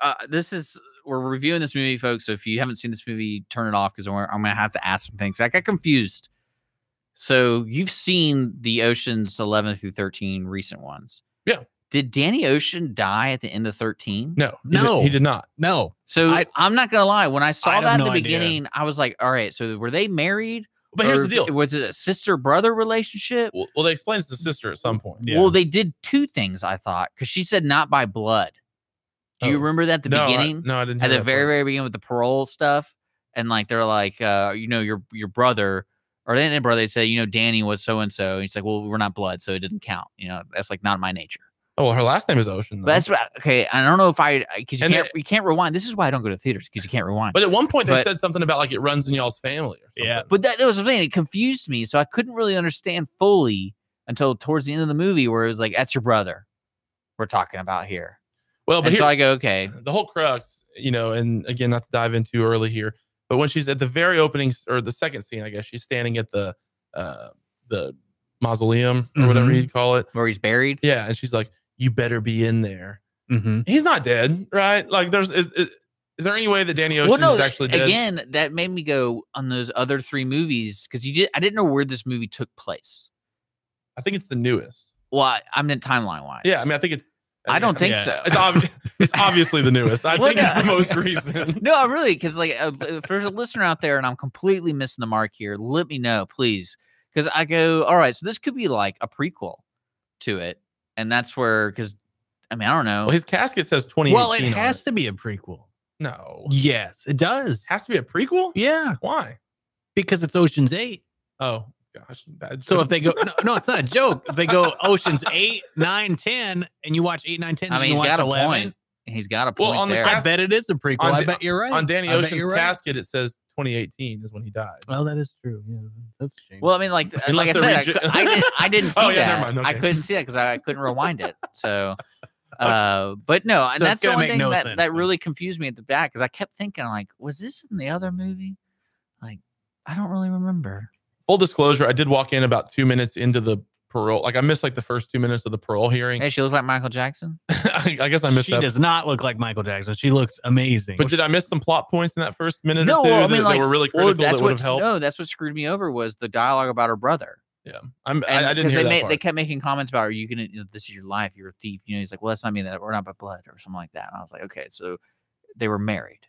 S5: we're reviewing this movie, folks. So if you haven't seen this movie, turn it off because I'm going to have to ask some things. I got confused. So you've seen the Oceans 11 through 13 recent ones.
S3: Yeah.
S5: Did Danny Ocean die at the end of 13?
S3: No,
S4: No.
S3: he did not.
S4: No.
S5: So I'm not going to lie. When I
S4: I
S5: saw
S4: have
S5: that
S4: no
S5: at the
S4: idea.
S5: beginning, I was like, all right, so were they married?
S3: But here's
S5: Or
S3: the deal.
S5: Was it a sister-brother relationship?
S3: Well, they explain it's the sister at some point.
S4: Yeah.
S5: Well, they did 2 things, I thought, because she said not by blood. Do you remember that at the beginning?
S3: No, I didn't.
S5: At
S3: hear
S5: the
S3: that
S5: very,
S3: part.
S5: very beginning with the parole stuff. And like, they're like, your brother, or they didn't brother, they say, Danny was so-and-so. And he's like, well, we're not blood, so it didn't count. That's like not my nature.
S3: Oh, well, her last name is Ocean. Though.
S5: But that's what, okay. I don't know if because you can't rewind. This is why I don't go to theaters, because you can't rewind.
S3: But at one point, they
S5: But-
S3: said something about like it runs in y'all's family or something.
S4: Yeah.
S5: But that was what I'm saying. It confused me. So I couldn't really understand fully until towards the end of the movie where it was like, that's your brother we're talking about here.
S3: Well, but
S5: And
S3: here,
S5: so I go, okay.
S3: the whole crux, and again, not to dive in too early here, but when she's at the very opening or the second scene, I guess she's standing at the mausoleum or whatever you'd call it.
S5: Where he's buried.
S3: Yeah. And she's like, you better be in there He's not dead, right? Like, is there any way that Danny Ocean is actually dead?
S5: Again, that made me go on those other 3 movies because I didn't know where this movie took place.
S3: I think it's the newest.
S5: Well, I'm in timeline wise.
S3: Yeah, I mean, I think it's.
S5: I don't think so.
S3: It's obviously the newest. I think it's the most recent.
S5: No, really, because like if there's a listener out there and I'm completely missing the mark here, let me know, please. Because I go, all right, so this could be like a prequel to it, and that's where because I mean I don't know.
S3: Well, his casket says 2018.
S4: Well, it has to be a prequel.
S3: No.
S4: Yes, it does.
S3: Has to be a prequel?
S4: Yeah.
S3: Why?
S4: Because it's Ocean's 8.
S3: Oh. Gosh, bad.
S4: So if they go, no, it's not a joke. If they go Ocean's 8, 9, 10, and you watch 8, 9, 10,
S5: I mean,
S4: you watch 11.
S5: Point. He's got a point.
S3: Well, on
S5: there.
S4: I bet it is a prequel. I bet you're right.
S3: On Danny Ocean's casket, it says 2018 is when he died.
S4: Oh, that is true. Yeah, that's a shame.
S5: Well, I mean, like I said, I didn't see that. Never mind. Okay. I couldn't see that because I couldn't rewind it. So, but no, and that's the one thing that really confused me at the back because I kept thinking, like, was this in the other movie? Like, I don't really remember.
S3: Full disclosure, I did walk in about 2 minutes into the parole. Like I missed like the first 2 minutes of the parole hearing.
S5: Hey, she looks like Michael Jackson.
S3: I guess I missed that.
S4: She does not look like Michael Jackson. She looks amazing.
S3: But did I miss some plot points in that first minute or two that were really critical that would have helped?
S5: No, that's what screwed me over was the dialogue about her brother.
S3: Yeah, I didn't hear that part.
S5: They kept making comments about, "Are you gonna? This is your life. You're a thief." You know, he's like, "Well, that's not mean that we're not by blood or something like that." And I was like, "Okay, so they were married."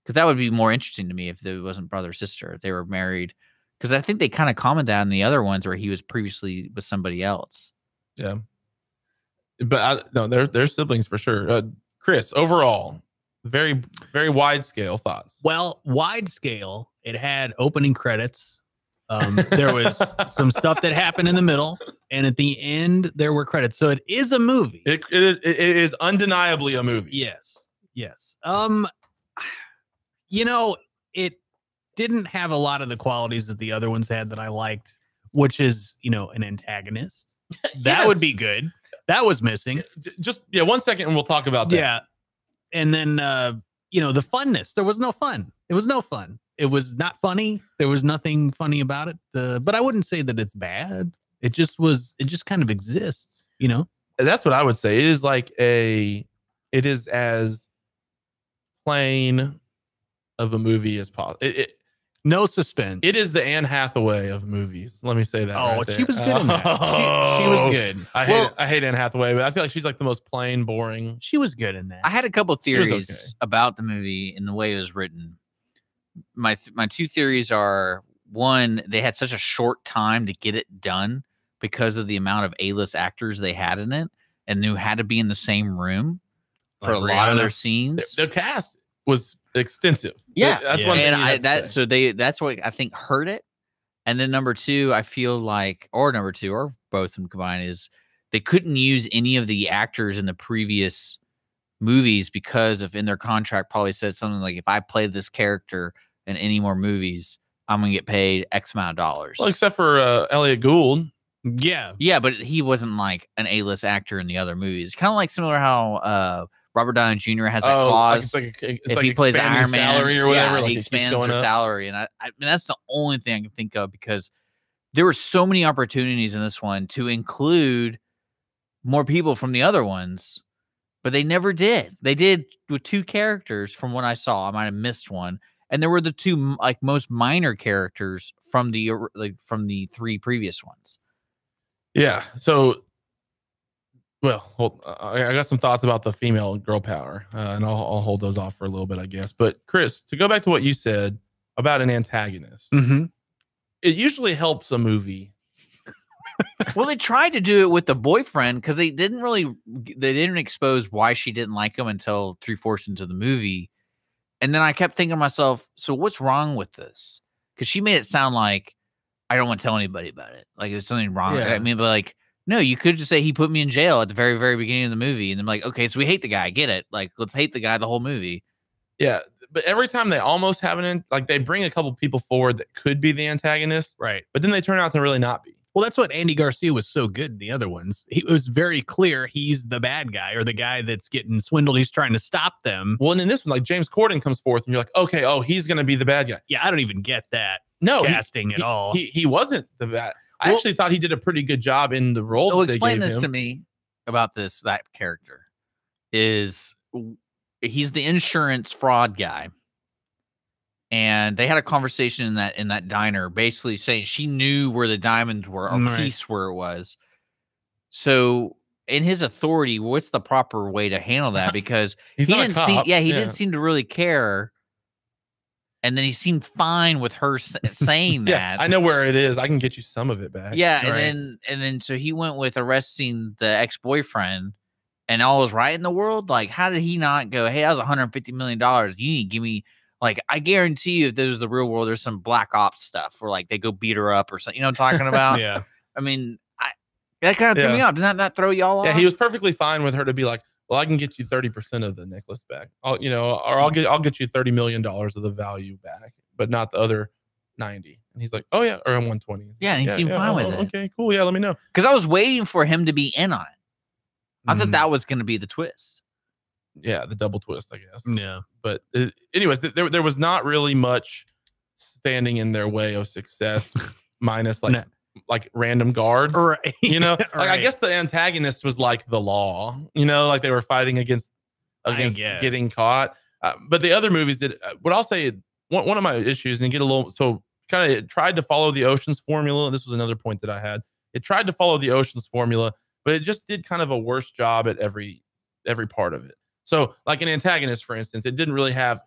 S5: Because that would be more interesting to me if it wasn't brother sister. If they were married. Because I think they kind of commented that in the other ones where he was previously with somebody else.
S3: Yeah. But no, they're siblings for sure. Chris, overall, very, very wide scale thoughts.
S4: Well, wide scale, it had opening credits. There was some stuff that happened in the middle. And at the end, there were credits. So it is a movie.
S3: It is undeniably a movie.
S4: Yes. Yes. You know, it didn't have a lot of the qualities that the other ones had that I liked, which is, you know, an antagonist. That would be good. That was missing.
S3: Just 1 second and we'll talk about that.
S4: Yeah. And then, you know, the funness. There was no fun. It was no fun. It was not funny. There was nothing funny about it. But I wouldn't say that it's bad. It just kind of exists, you know?
S3: And that's what I would say. It is as plain of a movie as possible.
S4: No suspense.
S3: It is the Anne Hathaway of movies. Let me say that.
S4: Oh,
S3: right
S4: she was good in that. She was good.
S3: I hate Anne Hathaway, but I feel like she's like the most plain, boring.
S4: She was good in that.
S5: I had a couple theories about the movie and the way it was written. My 2 theories are, one, they had such a short time to get it done because of the amount of A-list actors they had in it and who had to be in the same room for a lot of their scenes.
S3: The cast was extensive.
S5: Yeah,
S3: that's one thing.
S5: That's what I think hurt it. And then number 2, I feel like, or number 2, or both of them combined, is they couldn't use any of the actors in the previous movies because of in their contract probably said something like, if I play this character in any more movies, I'm gonna get paid X amount of dollars.
S3: Well, except for Elliot Gould.
S5: Yeah, but he wasn't like an A-list actor in the other movies. Kind of like similar how Robert Downey Jr. has that clause. If he plays Iron Man
S3: or whatever,
S5: he expands their salary. And I mean, that's the only thing I can think of because there were so many opportunities in this one to include more people from the other ones, but they never did. They did with 2 characters from what I saw. I might have missed one. And there were the 2 like most minor characters from the 3 previous ones.
S3: Yeah. So, well, I got some thoughts about the female girl power, and I'll hold those off for a little bit, I guess. But Chris, to go back to what you said about an antagonist, it usually helps a movie.
S5: Well, they tried to do it with the boyfriend because they didn't expose why she didn't like him until 3/4 into the movie. And then I kept thinking to myself, so what's wrong with this? Because she made it sound like I don't want to tell anybody about it. Like there's something wrong.
S3: Yeah.
S5: I mean, but like, no, you could just say he put me in jail at the very, very beginning of the movie. And I'm like, okay, so we hate the guy. I get it. Like, let's hate the guy the whole movie.
S3: Yeah. But every time they almost have they bring a couple people forward that could be the antagonist.
S4: Right.
S3: But then they turn out to really not be.
S4: Well, that's what Andy Garcia was so good in the other ones. It was very clear he's the bad guy or the guy that's getting swindled. He's trying to stop them.
S3: Well, and in this one, like James Corden comes forth and you're like, okay, he's going to be the bad guy.
S4: Yeah, I don't even get that
S3: casting
S4: at all.
S3: He wasn't the bad. I actually thought he did a pretty good job in the role.
S5: So explain this to me about that character. is he's the insurance fraud guy. And they had a conversation in that diner, basically saying she knew where the diamonds were, or piece where it was. So, in his authority, what's the proper way to handle that? Because
S3: he
S5: didn't didn't seem to really care. And then he seemed fine with her saying that.
S3: I know where it is. I can get you some of it back.
S5: Yeah, and then so he went with arresting the ex-boyfriend, and all was right in the world. Like, how did he not go, hey, that was $150 million. You need to give me, like, I guarantee you, if this was the real world, there's some black ops stuff where, like, they go beat her up or something. You know what I'm talking about?
S4: Yeah.
S5: I mean, that kind of threw me off. Didn't that throw y'all off?
S3: Yeah, he was perfectly fine with her to be like, well, I can get you 30% of the necklace back. I'll get you $30 million of the value back, but not the other 90. And he's like, oh yeah, or 120.
S5: Yeah, and he seemed fine with it.
S3: Okay, cool. Yeah, let me know.
S5: Because I was waiting for him to be in on it. I thought that was going to be the twist.
S3: Yeah, the double twist, I guess.
S4: Yeah.
S3: But anyways, there was not really much standing in their way of success, minus like random guards,
S4: right?
S3: You know, like I guess the antagonist was like the law. You know, like they were fighting against getting caught. But the other movies did. What I'll say, one of my issues, and get a little kind of tried to follow the Ocean's formula. This was another point that I had. It tried to follow the Ocean's formula, but it just did kind of a worse job at every part of it. So, like an antagonist, for instance, it didn't really have,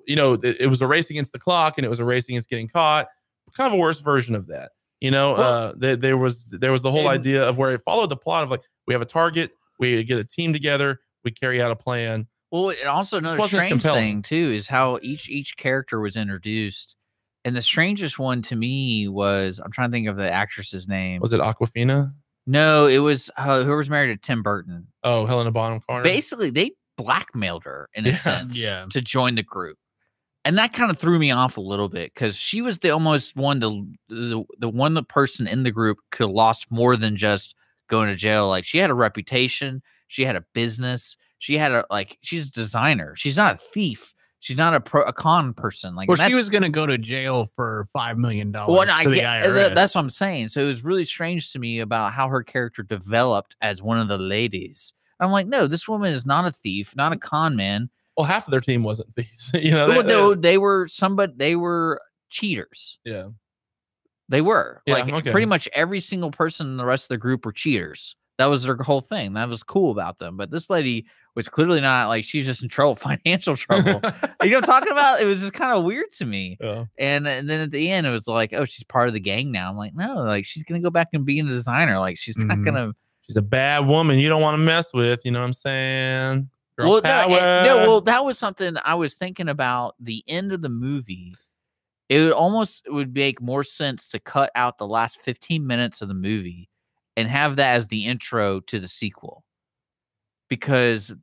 S3: it was a race against the clock, and it was a race against getting caught. Kind of a worse version of that. You know, there was the whole idea of where it followed the plot of like, we have a target, we get a team together, we carry out a plan.
S5: Well, and also another strange thing too is how each character was introduced. And the strangest one to me was, I'm trying to think of the actress's name.
S3: Was it Awkwafina?
S5: No, it was whoever was married to Tim Burton.
S3: Oh, Helena Bonham Carter.
S5: Basically, they blackmailed her in a sense to join the group. And that kind of threw me off a little bit because she was the person in the group could have lost more than just going to jail. Like, she had a reputation, she had a business, she had she's a designer. She's not a thief. She's not a con person. Like,
S4: well, she was going to go to jail for $5 million.
S5: Well, that's what I'm saying. So it was really strange to me about how her character developed as one of the ladies. I'm like, no, this woman is not a thief, not a con man.
S3: Well, half of their team wasn't thieves. You know,
S5: they were cheaters.
S3: Yeah,
S5: they were.
S3: Yeah,
S5: pretty much every single person in the rest of the group were cheaters. That was their whole thing. That was cool about them. But this lady was clearly not, like, she's just in trouble, financial trouble. You know what I'm talking about? It was just kind of weird to me.
S3: Yeah.
S5: And then at the end, it was like, oh, she's part of the gang now. I'm like, no, like, she's gonna go back and be a designer. Like, she's not gonna.
S3: She's a bad woman you don't want to mess with. You know what I'm saying?
S5: Well, well, that was something I was thinking about. The end of the movie, it would make more sense to cut out the last 15 minutes of the movie and have that as the intro to the sequel. Because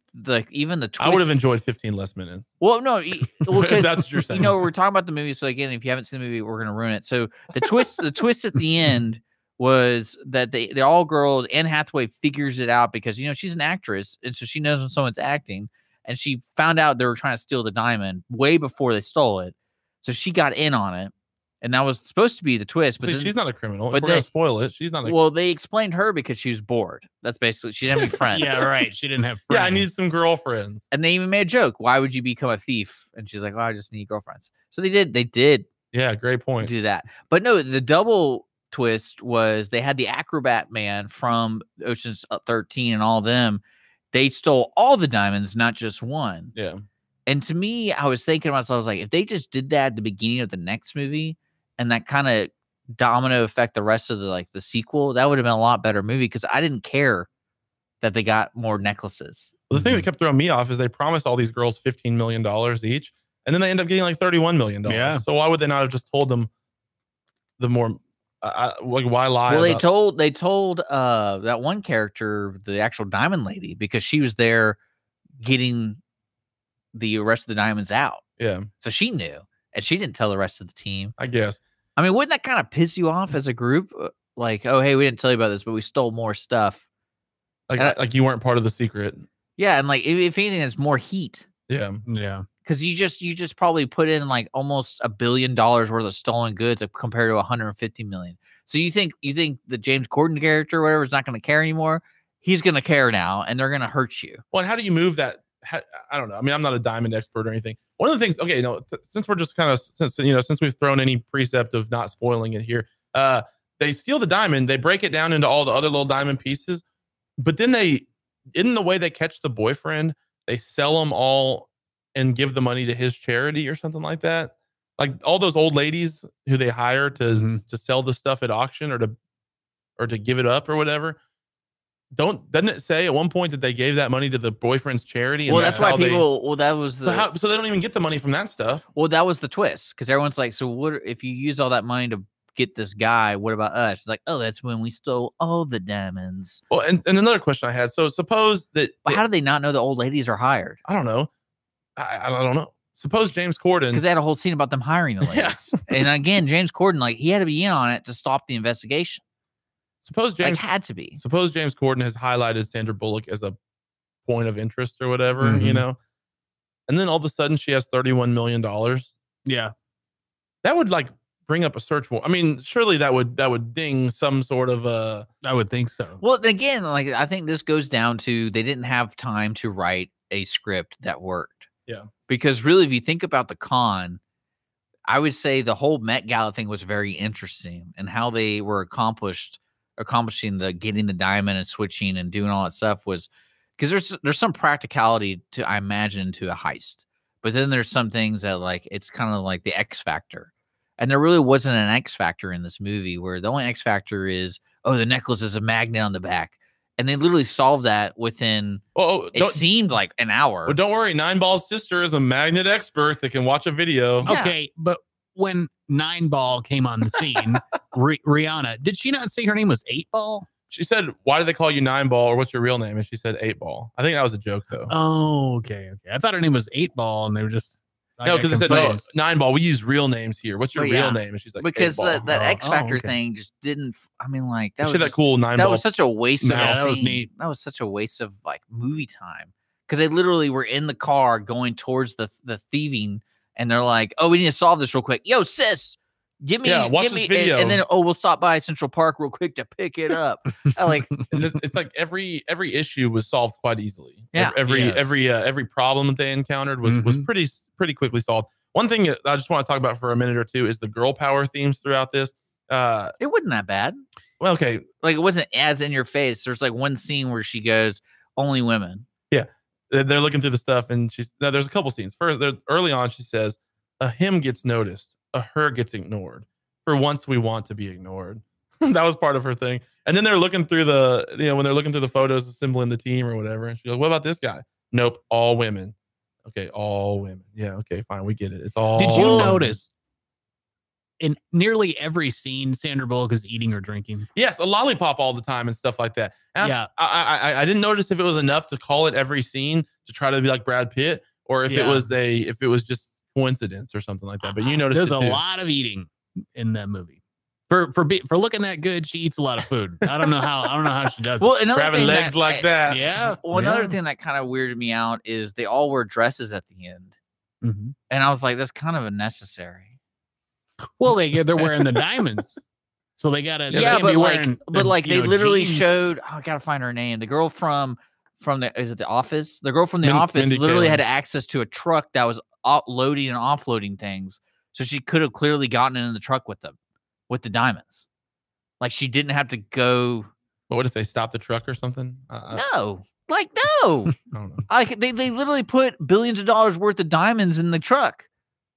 S5: even the twist,
S3: I would have enjoyed 15 less minutes.
S5: Well, no,
S3: that's what you're saying.
S5: You know, we're talking about the movie, so again, if you haven't seen the movie, we're gonna ruin it. So the twist at the end was that they're all girls. Anne Hathaway figures it out because, you know, she's an actress, and so she knows when someone's acting, and she found out they were trying to steal the diamond way before they stole it. So she got in on it, and that was supposed to be the twist. But
S3: she's not a criminal. But we're gonna spoil it. She's not.
S5: Well, they explained her because she was bored. That's basically, she didn't have any friends.
S4: Yeah, right. She didn't have friends.
S3: Yeah, I need some girlfriends.
S5: And they even made a joke. Why would you become a thief? And she's like, well, I just need girlfriends. So they did.
S3: Yeah, great point.
S5: Do that. But no, the double twist was they had the acrobat man from Ocean's 13 and all of them. They stole all the diamonds, not just one.
S3: Yeah.
S5: And to me, I was thinking to myself, I was like, if they just did that at the beginning of the next movie and that kind of domino effect the rest of the sequel, that would have been a lot better movie because I didn't care that they got more necklaces.
S3: Well, the thing that kept throwing me off is they promised all these girls $15 million each, and then they end up getting like $31 million.
S4: Yeah.
S3: So why would they not have just told them the more? Why lie?
S5: Well, they told that one character, the actual diamond lady, because she was there getting the rest of the diamonds out.
S3: Yeah.
S5: So she knew, and she didn't tell the rest of the team.
S3: I guess.
S5: I mean, wouldn't that kind of piss you off as a group? Like, oh, hey, we didn't tell you about this, but we stole more stuff.
S3: Like you weren't part of the secret.
S5: Yeah, and like if anything, it's more heat.
S3: Yeah.
S4: Yeah.
S5: Because you just probably put in like almost $1 billion worth of stolen goods compared to 150 million. So you think the James Corden character or whatever is not going to care anymore? he's gonna care now, and they're gonna hurt you.
S3: Well, and how do you move that? I don't know. I mean, I'm not a diamond expert or anything. One of the things, okay, since we're just kind of since we've thrown any precept of not spoiling it here, they steal the diamond, they break it down into all the other little diamond pieces, but then in the way they catch the boyfriend, they sell them all and give the money to his charity or something like that. Like all those old ladies who they hire to sell the stuff at auction or to give it up or whatever. Doesn't it say at one point that they gave that money to the boyfriend's charity? And
S5: Well, that's why people. Well, that was the.
S3: So they don't even get the money from that stuff.
S5: Well, that was the twist, because everyone's like, so what if you use all that money to get this guy? What about us? It's like, oh, that's when we stole all the diamonds.
S3: Well, and another question I had. So suppose that.
S5: But how do they not know the old ladies are hired?
S3: I don't know. I don't know. Suppose James Corden,
S5: because they had a whole scene about them hiring the ladies. And again, James Corden, like he had to be in on it to stop the investigation.
S3: Suppose James
S5: had to be.
S3: Suppose James Corden has highlighted Sandra Bullock as a point of interest or whatever, and then all of a sudden she has $31 million.
S4: Yeah,
S3: that would like bring up a search warrant. I mean, surely that would ding some sort of
S4: I would think so.
S5: Well, again, like I think this goes down to they didn't have time to write a script that worked.
S3: Yeah,
S5: because really, if you think about the con, I would say the whole Met Gala thing was very interesting, and how they were accomplishing the getting the diamond and switching and doing all that stuff was because there's some practicality to, I imagine, to a heist, but then there's some things that like it's kind of like the X factor, and there really wasn't an X factor in this movie, where the only X factor is, oh, the necklace is a magnet on the back, and they literally solved that within it seemed like an hour.
S3: But don't worry, Nine Ball's sister is a magnet expert that can watch a video.
S5: Yeah.
S4: Okay, but when 9 Ball came on the scene, Rihanna, did she not say her name was 8 Ball?
S3: She said, "Why do they call you 9 Ball, or what's your real name?" And she said 8 Ball. I think that was a joke, though.
S4: Oh, okay. I thought her name was 8 Ball, and they were just
S3: no, because they said, "No, 9 Ball. We use real names here. What's your real name?" And she's like,
S5: because
S3: 8 Ball.
S5: that X Factor thing just didn't. I mean, like that
S3: she
S5: was
S3: that cool 9
S5: That
S3: Ball.
S5: was such a waste.
S3: No,
S5: of
S3: that
S4: was neat.
S5: That was such a waste of like movie time, because they literally were in the car going towards the thieving, and they're like, "Oh, we need to solve this real quick. Yo, sis, give me,
S3: watch this video."
S5: And then, oh, we'll stop by Central Park real quick to pick it up.
S3: It's like every issue was solved quite easily.
S5: Yeah.
S3: Every problem that they encountered was pretty quickly solved. One thing that I just want to talk about for a minute or two is the girl power themes throughout this.
S5: It wasn't that bad.
S3: Well, okay,
S5: like it wasn't as in your face. There's like one scene where she goes, "Only women."
S3: Yeah, they're looking through the stuff, and there's a couple scenes. First, early on, she says, "A him gets noticed, a her gets ignored. For once, we want to be ignored." That was part of her thing. And then they're looking through when they're looking through the photos assembling the team or whatever, and she goes, "What about this guy?" "Nope, all women." "Okay, all women." "Yeah, okay, fine, we get it. It's all."
S4: Did you notice in nearly every scene Sandra Bullock is eating or drinking?
S3: Yes, a lollipop all the time and stuff like that. And
S4: yeah,
S3: I didn't notice if it was enough to call it every scene to try to be like Brad Pitt, or if it was just coincidence or something like that. But you noticed
S4: there's a lot of eating in that movie. For looking that good, she eats a lot of food. I don't know how she does it.
S5: Well, another
S3: grabbing
S5: thing
S3: legs like that.
S4: Yeah.
S5: Well, another thing that kind of weirded me out is they all wear dresses at the end, and I was like, that's kind of unnecessary.
S4: Well, they're wearing the diamonds, so they gotta.
S5: But they literally
S4: jeans.
S5: showed. Oh, I gotta find her name. The girl from the Office? The girl from the Office
S3: Mindy
S5: literally
S3: Kaling.
S5: had access to a truck that was loading and offloading things, so she could have clearly gotten in the truck with them, with the diamonds. Like she didn't have to go.
S3: But what if they stopped the truck or something?
S5: No. No.
S3: I don't know.
S5: They literally put billions of dollars worth of diamonds in the truck.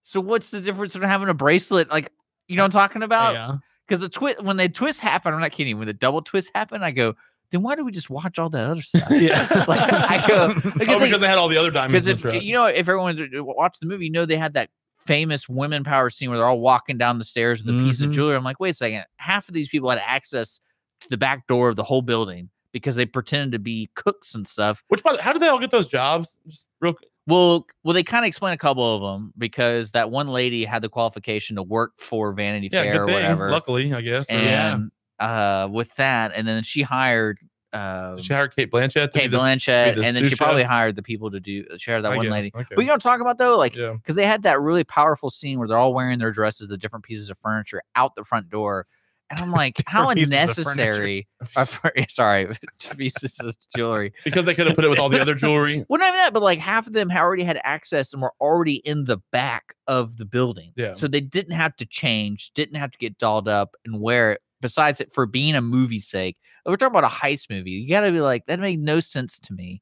S5: So what's the difference between having a bracelet? Like, you know what I'm talking about?
S4: Yeah.
S5: Because when the twist happened, I'm not kidding. When the double twist happened, I go, then why do we just watch all that other stuff?
S4: Yeah.
S5: Like, I go,
S3: because they had all the other diamonds in the truck.
S5: If everyone watched the movie, they had that famous women power scene where they're all walking down the stairs with a piece of jewelry. I'm like, wait a second. Half of these people had access to the back door of the whole building because they pretended to be cooks and stuff.
S3: How did they all get those jobs? Just real quick.
S5: Well, they kind of explain a couple of them because that one lady had the qualification to work for Vanity Fair or whatever.
S3: Luckily, I guess.
S5: And with that, and then she hired
S3: Kate Blanchett.
S5: And then she probably hired the people to do share that one lady. Okay. But you know what I'm talking about though, because they had that really powerful scene where they're all wearing their dresses, the different pieces of furniture out the front door. And I'm like, how
S4: Pieces of
S5: unnecessary. Sorry, pieces of jewelry.
S3: Because they could have put it with all the other jewelry.
S5: Well, not even that, but like half of them already had access and were already in the back of the building.
S3: Yeah.
S5: So they didn't have to change, didn't have to get dolled up and wear it. Besides it, for being a movie's sake, we're talking about a heist movie. You got to be like, that made no sense to me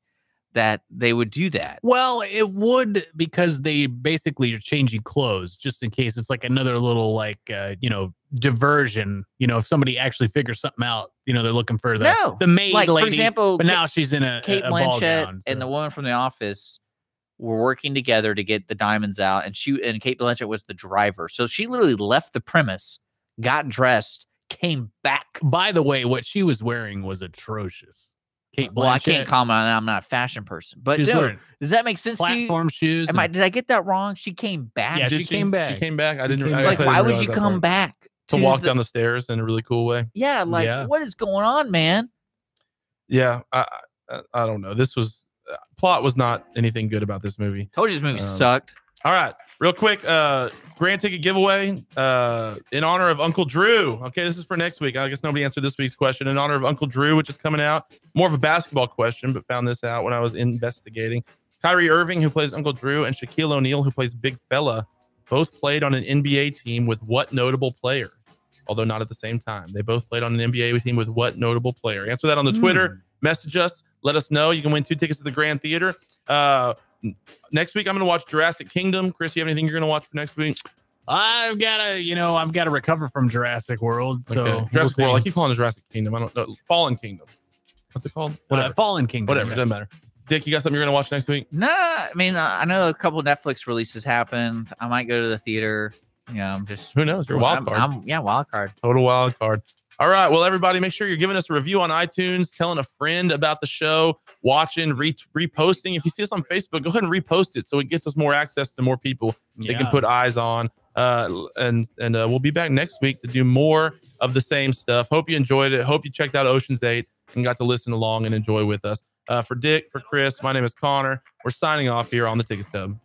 S5: that they would do that.
S4: Well, it would, because they basically are changing clothes just in case it's like another little like diversion. If somebody actually figures something out, they're looking for the maid
S5: like,
S4: lady.
S5: for example,
S4: but now she's in a
S5: Kate
S4: a ball
S5: Blanchett
S4: gown,
S5: and the woman from The Office were working together to get the diamonds out, and Kate Blanchett was the driver. So she literally left the premise, got dressed, came back.
S4: By the way, what she was wearing was atrocious. Kate Blanchett.
S5: Well, I can't comment on that. I'm not a fashion person. But dude, does that make sense to you?
S4: Platform shoes.
S5: Did I get that wrong? She came back.
S4: Yeah, she came back.
S3: She came back. I didn't.
S5: Like, why would you come back
S3: to walk down the stairs in a really cool way?
S5: Yeah, like what is going on, man?
S3: Yeah, I don't know. This was plot was not anything good about this movie.
S5: Told you this movie sucked.
S3: All right, real quick, grand ticket giveaway in honor of Uncle Drew. Okay, this is for next week. I guess nobody answered this week's question. In honor of Uncle Drew, which is coming out. More of a basketball question, but found this out when I was investigating. Kyrie Irving, who plays Uncle Drew, and Shaquille O'Neal, who plays Big Fella, both played on an NBA team with what notable player? Although not at the same time. They both played on an NBA team with what notable player? Answer that on the Twitter. Message us. Let us know. You can win 2 tickets to the Grand Theater. Next week, I'm going to watch Jurassic Kingdom. Chris, you have anything you're going to watch for next week?
S4: I've got to recover from Jurassic World. So
S3: Jurassic World. I keep calling it Jurassic Kingdom. I don't know. Fallen Kingdom. What's it called? Whatever.
S4: Fallen Kingdom.
S3: Whatever. It doesn't matter. Dick, you got something you're going to watch next week?
S5: Nah, I mean, I know a couple Netflix releases happened. I might go to the theater. I'm just.
S3: Who knows? You're a wild card.
S5: Wild card.
S3: Total wild card. All right. Well, everybody, make sure you're giving us a review on iTunes, telling a friend about the show, watching, reposting. If you see us on Facebook, go ahead and repost it so it gets us more access to more people they can put eyes on. And we'll be back next week to do more of the same stuff. Hope you enjoyed it. Hope you checked out Ocean's 8 and got to listen along and enjoy with us. For Dick, for Chris, my name is Connor. We're signing off here on the Ticket Stub.